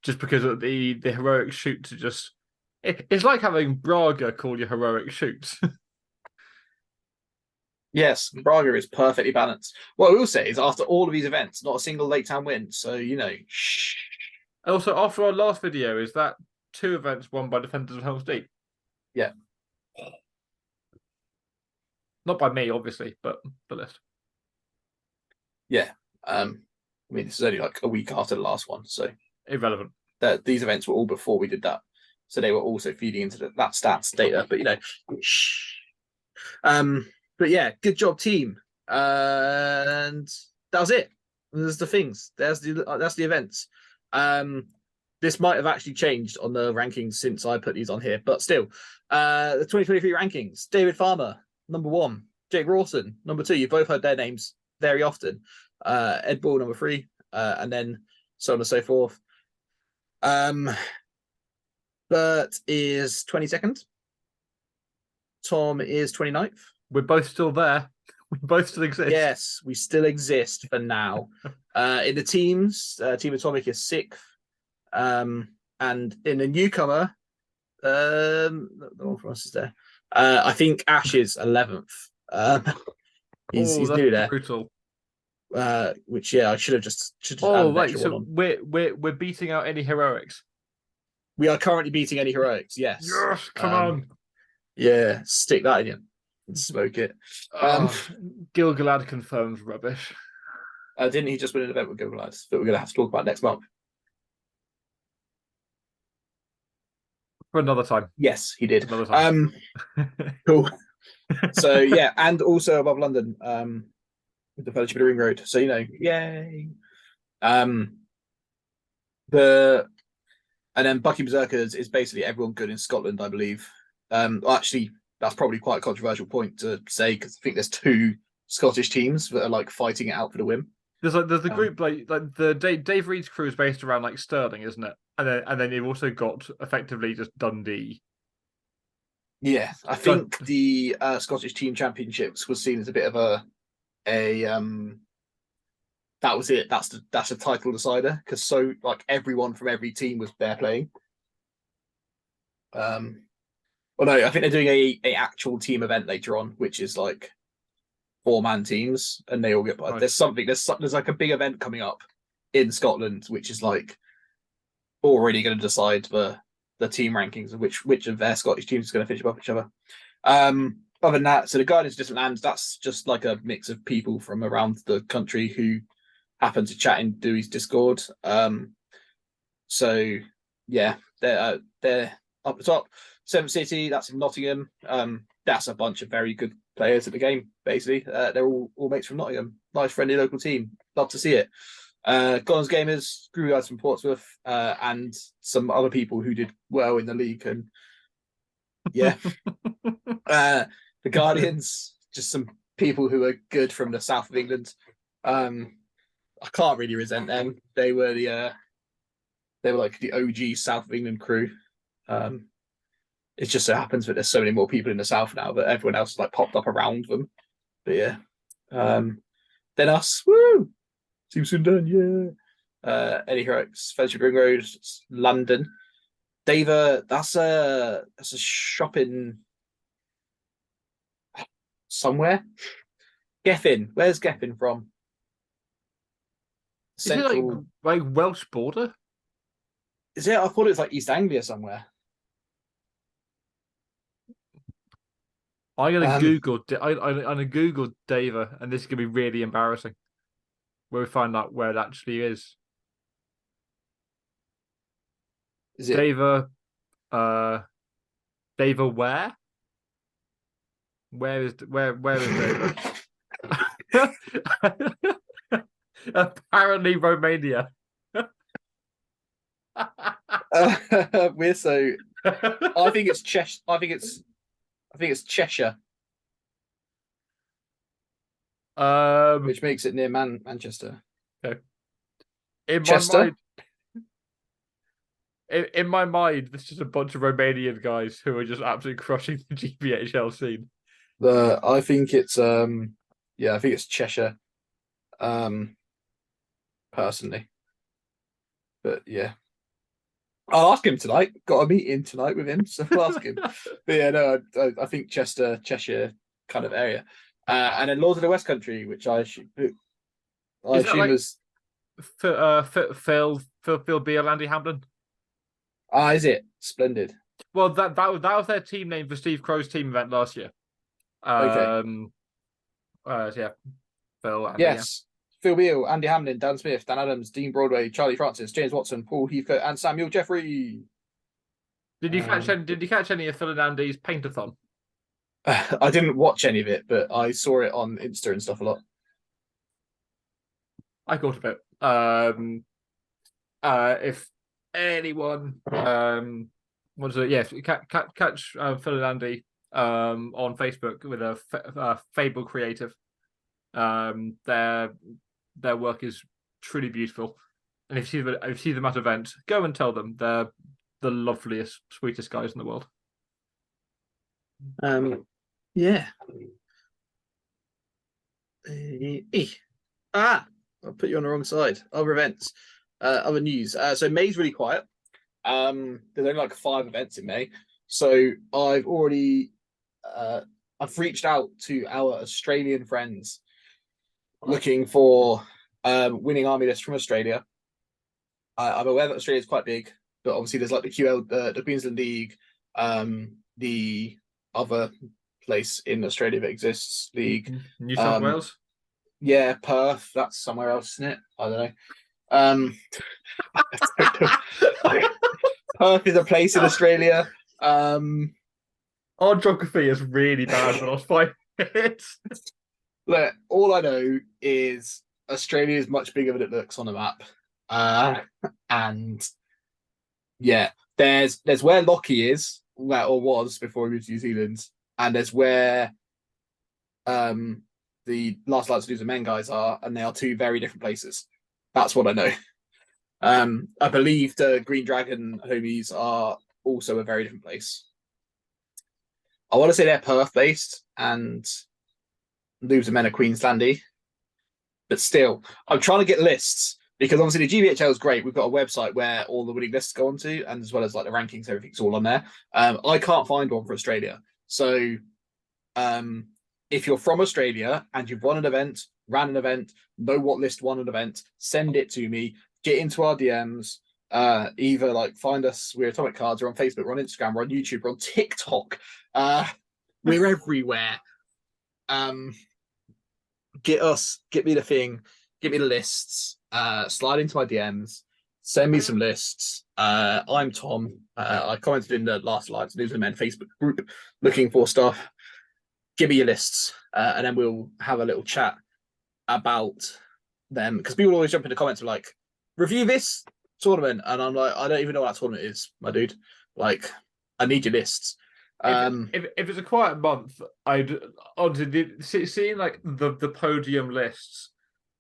B: Just because of the heroic shoots are just it's like having Braga call your heroic shoots.
A: Yes, Braga is perfectly balanced. What I will say is, after all of these events, not a single Lake Town win. So, you know.
B: Also, after our last video, is that 2 events won by Defenders of Helm's Deep?
A: Yeah.
B: Not by me, obviously, but the list.
A: Yeah. I mean, this is only like a week after the last one, so.
B: Irrelevant.
A: These events were all before we did that. So they were also feeding into that stats data, but, you know. But yeah, good job, team. And that was it. There's the things. That's the events. This might have actually changed on the rankings since I put these on here, but still, the 2023 rankings: David Farmer, number 1; Jake Rawson, number 2. You both heard their names. very often. Ed Ball number 3, and then so on and so forth. Bert is 22nd. Tom is 29th.
B: We're both still there. We both still exist.
A: Yes, we still exist for now. In the teams, Team Atomic is 6th. And in the newcomer, the one from us is there. I think Ash is 11th. He's new there.
B: Brutal.
A: Which I should have just
B: Oh, wait, so we're beating out any heroics.
A: We are currently beating any heroics, yes.
B: Yes, come on.
A: Yeah, stick that in you and smoke it.
B: Gilgalad confirms rubbish.
A: Didn't he just win an event with Gilgalad that we're going to have to talk about next month?
B: For another time.
A: Yes, he did.
B: Another time.
A: Cool. So, yeah, and also above London, with the Fellowship of the Ring Road. So, yay. And then Bucky Berserkers is basically everyone good in Scotland, I believe. Actually, that's probably quite a controversial point to say because I think there's 2 Scottish teams that are like fighting it out for the win.
B: There's the group like the Dave Reed's crew is based around like Stirling, isn't it? And then you've also got effectively just Dundee.
A: Yeah, I think the Scottish Team Championships was seen as a bit of a that was it. That's a title decider because so like everyone from every team was there playing. Well, no, I think they're doing a actual team event later on, which is like 4-man teams, and they all get. Right. There's like a big event coming up in Scotland, which is like already going to decide the team rankings of which of their Scottish teams is going to finish above each other. Other than that, so the Guardians of Distant Lands, that's just like a mix of people from around the country who happen to chat in Dewey's Discord. So yeah, they're up the top. Seventh City, that's in Nottingham. That's a bunch of very good players at the game, basically. They're all mates from Nottingham. Nice, friendly local team. Love to see it. Gollins Gamers, Screw guys from Portsmouth, and some other people who did well in the league. And yeah. The Guardians, just some people who are good from the south of England. I can't really resent them. They were like the OG South of England crew. It just so happens that there's so many more people in the south now that everyone else has like popped up around them. But yeah. Then us, woo! Team Swindon, yeah. Eddie Heroics, Fellowship Ring Road, London. Dava, that's a shop in somewhere. Geffin, where's Geffin from?
B: Central... Is it like Welsh border?
A: Is it? I thought it was like East Anglia somewhere.
B: I'm gonna Google. I'm gonna Google Dava, and this is gonna be really embarrassing. Where we find out where it actually is.
A: Is it
B: Dava? Dava where? Where is Dava? Apparently Romania.
A: We're so. I think it's Cheshire. I think it's Cheshire.
B: Which
A: makes it near Manchester.
B: Okay. In my mind, this is a bunch of Romanian guys who are just absolutely crushing the GBHL scene.
A: I think it's I think it's Cheshire. Personally, but yeah, I'll ask him tonight. Got a meeting tonight with him, so I'll ask him. But yeah, no, I think Cheshire kind of area. And then Lords of the West Country, which I assume was
B: Phil Beale, Andy Hamlin.
A: Is it? Splendid.
B: Well, that was their team name for Steve Crow's team event last year.
A: Okay.
B: Yeah. Phil. Andy,
A: yes. Yeah. Phil Beale, Andy Hamlin, Dan Smith, Dan Adams, Dean Broadway, Charlie Francis, James Watson, Paul Heathcote, and Samuel Jeffrey.
B: Did you catch any of Phil and Andy's paint-a-thon?
A: I didn't watch any of it, but I saw it on Insta and stuff a lot.
B: I caught a bit. If anyone wants to, catch Phil and Andy on Facebook with a Fable Creative. Their work is truly beautiful. And if you see them at events, go and tell them they're the loveliest, sweetest guys in the world.
A: Yeah. I'll put you on the wrong side. Other events, other news. So May's really quiet. There's only like 5 events in May. So I've already I've reached out to our Australian friends looking for winning army lists from Australia. I'm aware that Australia is quite big, but obviously there's like the QL, the Queensland League, the other place in Australia that exists, league.
B: New South Wales?
A: Yeah, Perth. That's somewhere else, isn't it? I don't know. Perth is a place in Australia.
B: Our geography is really bad, but I'll find it.
A: Look, all I know is Australia is much bigger than it looks on a map. And yeah, there's where Lockie is, or was before he moved to New Zealand, and there's where the Last Lights Loser Men guys are, and they are 2 very different places. That's what I know. I believe the Green Dragon homies are also a very different place. I want to say they're Perth based, and Loser Men are Queenslandy. But still, I'm trying to get lists because obviously the GBHL is great. We've got a website where all the winning lists go onto, and as well as like the rankings, everything's all on there. I can't find one for Australia. So if you're from Australia and you've won an event, ran an event, know what list won an event, send it to me, get into our DMs, either like find us, we're Atomic Cards, we're on Facebook, we're on Instagram, we're on YouTube, we're on TikTok. We're everywhere. Get me the thing, get me the lists, slide into my DMs, send me some lists. I'm Tom. I commented in the Last Alliance News and Men Facebook group looking for stuff. Give me your lists, and then we'll have a little chat about them, because people always jump in the comments of like, review this tournament, and I'm like, I don't even know what that tournament is, my dude. Like, I need your lists.
B: If it's a quiet month, I'd honestly seeing like the podium lists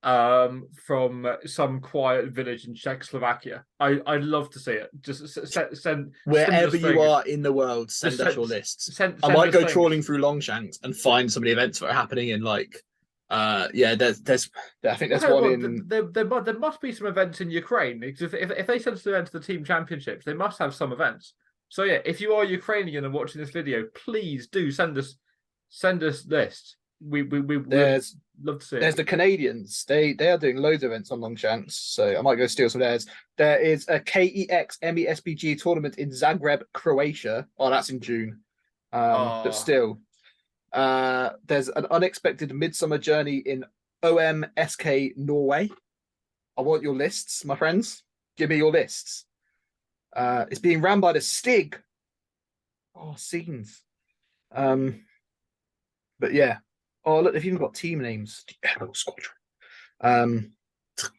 B: from some quiet village in Czechoslovakia. I'd love to see it. Just send
A: wherever you are in the world, send us your lists. I might go trawling through Longshanks and find some of the events that are happening in like there's I think there's one in
B: there must be some events in Ukraine, because if they send us events to the team championships, they must have some events. So yeah, if you are Ukrainian and watching this video, please do send us lists. We love to see it.
A: There's the Canadians. They are doing loads of events on Longshanks, so I might go steal some of theirs. There is a KEX MESBG tournament in Zagreb, Croatia. Oh, that's in June. But still. There's an unexpected midsummer journey in OMSK Norway. I want your lists, my friends. Give me your lists. It's being ran by the Stig. Oh, scenes. But yeah. Oh, look, they've even got team names. The Echo Squadron.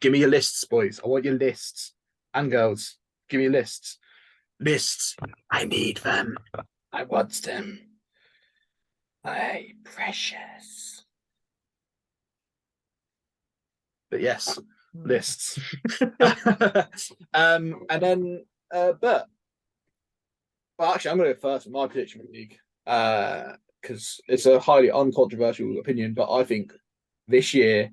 A: Give me your lists, boys. I want your lists. And girls. Give me your lists. Lists. I need them. I want them. My precious. But yes, lists. And then Bert. Well, actually, I'm going to go first with my prediction for the league, because it's a highly uncontroversial opinion, but I think this year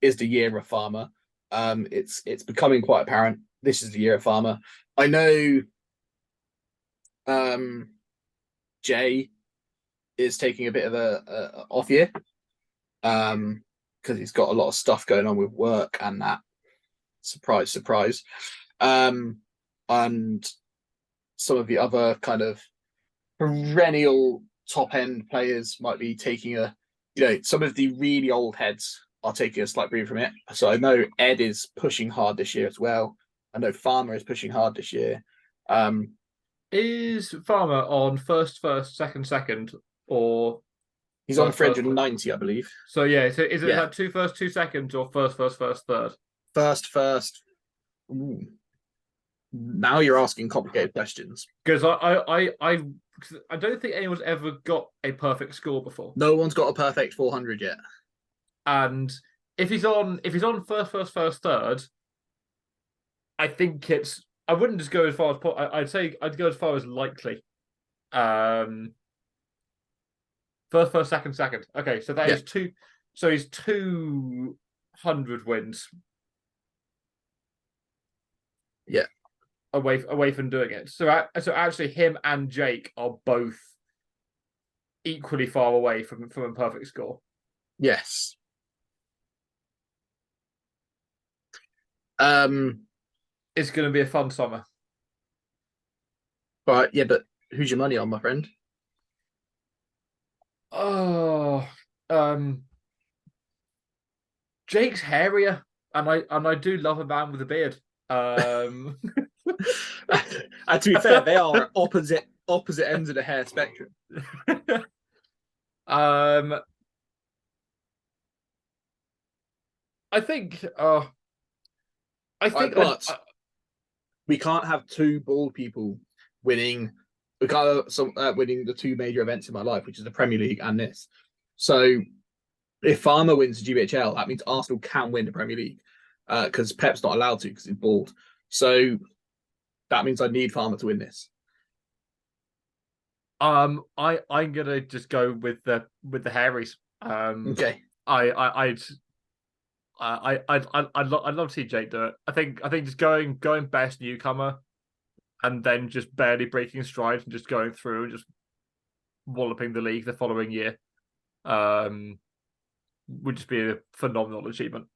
A: is the year of Farmer. It's becoming quite apparent. This is the year of Farmer. I know Jay is taking a bit of a off year, because he's got a lot of stuff going on with work and that. Surprise, surprise. And some of the other kind of perennial top end players might be taking some of the really old heads are taking a slight breather from it. So I know Ed is pushing hard this year as well. I know Farmer is pushing hard this year.
B: Is Farmer on first, second, or
A: he's on 390, I believe.
B: So yeah, so is it like 2 first, 2 seconds, or first, third?
A: First. Ooh. Now you're asking complicated questions.
B: Because I don't think anyone's ever got a perfect score before.
A: No one's got a perfect 400 yet.
B: And if he's on first, third, I think it's. I wouldn't just go as far as I'd say I'd go as far as likely. First, second. Okay, so that is two. So he's 200 wins.
A: Yeah.
B: Away from doing it. So actually, him and Jake are both equally far away from a perfect score.
A: Yes.
B: It's going to be a fun summer.
A: But who's your money on, my friend?
B: Oh, Jake's hairier, and I do love a man with a beard.
A: And to be fair, they are at opposite ends of the hair spectrum.
B: I think.
A: But we can't have two bald people winning. We can't have winning the two major events in my life, which is the Premier League and this. So, if Farmer wins the GBHL, that means Arsenal can win the Premier League because Pep's not allowed to because he's bald. So that means I need Farmer to win this.
B: I'm gonna just go with the Harrys.
A: Okay.
B: I'd love to see Jake do it. I think just going best newcomer, and then just barely breaking stride and just going through and just walloping the league the following year, would just be a phenomenal achievement.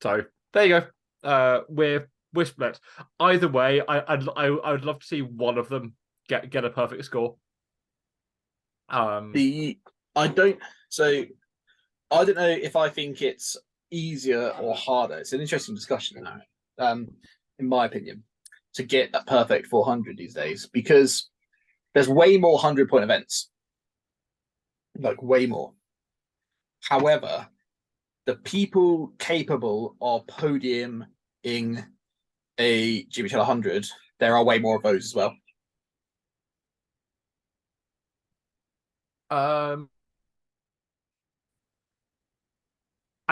B: So there you go. We're split. Either way, I would love to see one of them get a perfect score.
A: I don't know if I think it's easier or harder. It's an interesting discussion now, in my opinion, to get that perfect 400 these days because there's way more 100-point events, like way more. However, the people capable of podiuming a GBHL 100, there are way more of those as well.
B: I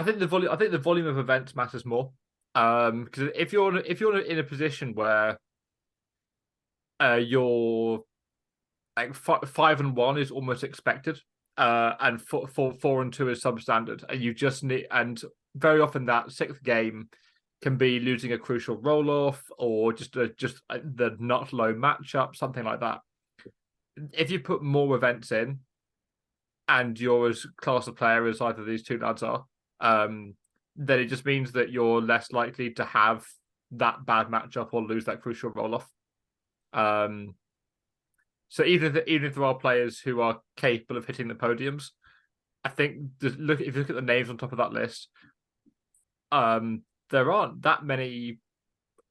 B: think the volume of events matters more. Because if you're in a position where you're like 5-1 is almost expected, and 4-2 is substandard, and you just need, and very often that sixth game can be losing a crucial roll off or just the not low matchup, something like that. If you put more events in, and you're as class a player as either of these two lads are, then it just means that you're less likely to have that bad matchup or lose that crucial roll off. So even if there are players who are capable of hitting the podiums, I think if you look at the names on top of that list, there aren't that many.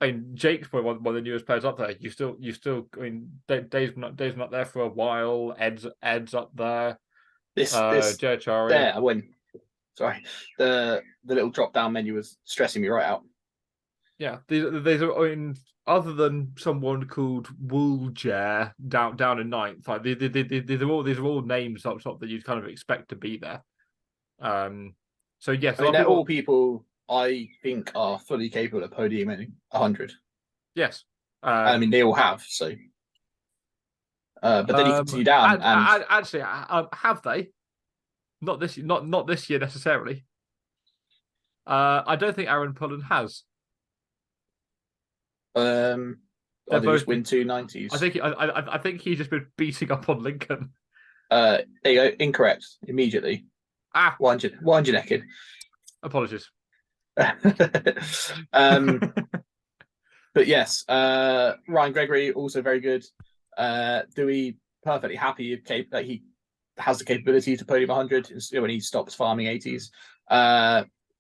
B: I mean, Jake's probably one of the newest players up there. You still. I mean, Dave's not there for a while. Ed's up there.
A: This
B: GHR.
A: there. I went. Sorry, the little drop down menu was stressing me right out.
B: Yeah, these are. I mean, other than someone called Wooljar down in ninth, like these are all names up top that you'd kind of expect to be there. So yes,
A: I mean, they're all people I think are fully capable of podiuming 100.
B: Yes,
A: I mean they all have. So, but then you continue down and
B: actually, have they? Not this year necessarily. I don't think Aaron Pullen has.
A: They both win 290s.
B: I think he's just been beating up on Lincoln.
A: There you go. Incorrect. Immediately. 100 naked.
B: Apologies.
A: But yes, Ryan Gregory also very good. Dewey perfectly happy that he has the capability to podium 100 when he stops farming 80s.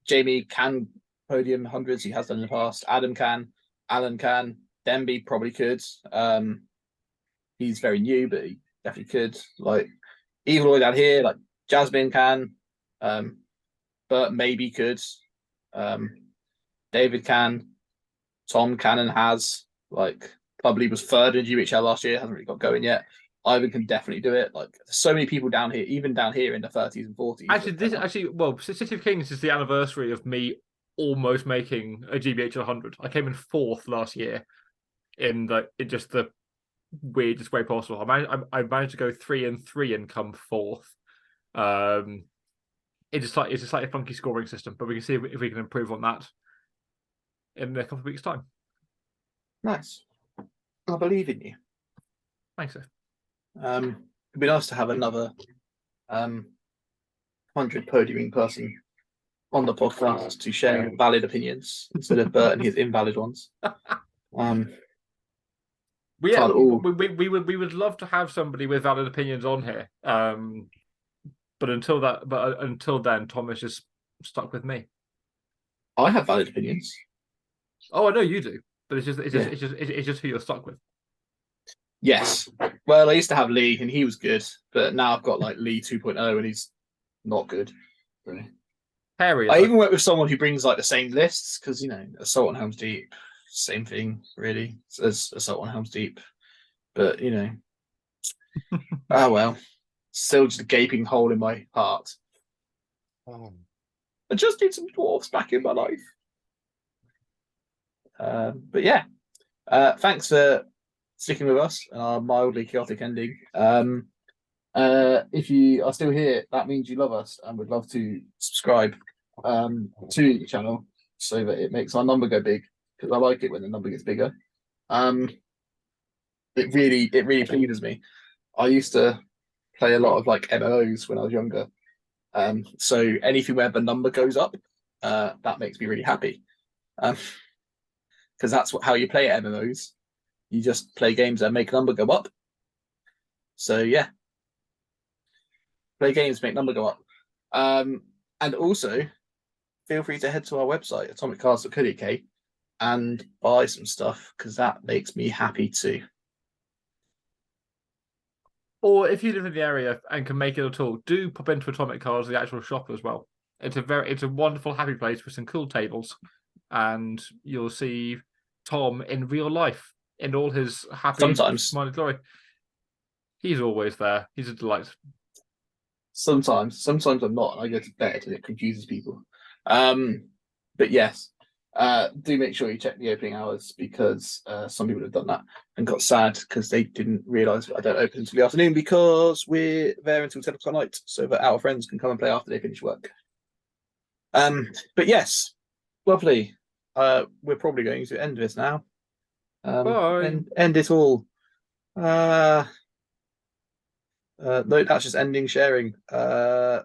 A: Jamie can podium 100s. He has done in the past. Adam can. Alan can. Denby probably could. He's very new, but he definitely could. Like even all the way down here, like Jasmine can. Bert maybe could. David can. Tom can and has. Like probably was third in GBHL last year. Hasn't really got going yet. Ivan can definitely do it. Like so many people down here, even down here in the 30s and 40s.
B: Well, City of Kings is the anniversary of me almost making a GBHL 100. I came in 4th last year in just the weirdest way possible. I managed to go 3-3 and come 4th. It's a slightly funky scoring system, but we can see if we can improve on that in a couple of weeks' time.
A: Nice. I believe in you.
B: Thanks, sir.
A: It'd be nice to have another 100 podiuming person on the podcast to share valid opinions instead of Bert and his invalid ones.
B: We would love to have somebody with valid opinions on here. But until then, Thomas is stuck with me.
A: I have valid opinions.
B: Oh, I know you do, but it's just who you're stuck with.
A: Yes. Well, I used to have Lee, and he was good, but now I've got like Lee 2.0, and he's not good. Really.
B: Harry.
A: I even work with someone who brings like the same lists because Assault on Helm's Deep, same thing really as Assault on Helm's Deep, but oh well. Still just a gaping hole in my heart. I just need some dwarves back in my life. But yeah, thanks for sticking with us and our mildly chaotic ending. If you are still here, that means you love us and would love to subscribe to the channel so that it makes our number go big, because I like it when the number gets bigger. It really pleases me. I used to play a lot of like MMOs when I was younger. So anything where the number goes up, that makes me really happy. Because that's how you play MMOs. You just play games that make number go up. So yeah. Play games, make number go up. And also, feel free to head to our website, atomiccars.co.uk, and buy some stuff, because that makes me happy too.
B: Or if you live in the area and can make it at all, do pop into Atomic Cars, the actual shop as well. It's a wonderful, happy place with some cool tables, and you'll see Tom in real life in all his happy, smiling glory. He's always there. He's a delight.
A: Sometimes I'm not. I go to bed and it confuses people. But yes, do make sure you check the opening hours, because some people have done that and got sad because they didn't realise I don't open until the afternoon, because we're there until 10 o'clock at night so that our friends can come and play after they finish work. But yes, lovely. We're probably going to end this now.
B: Bye.
A: End it all. No, that's just ending sharing.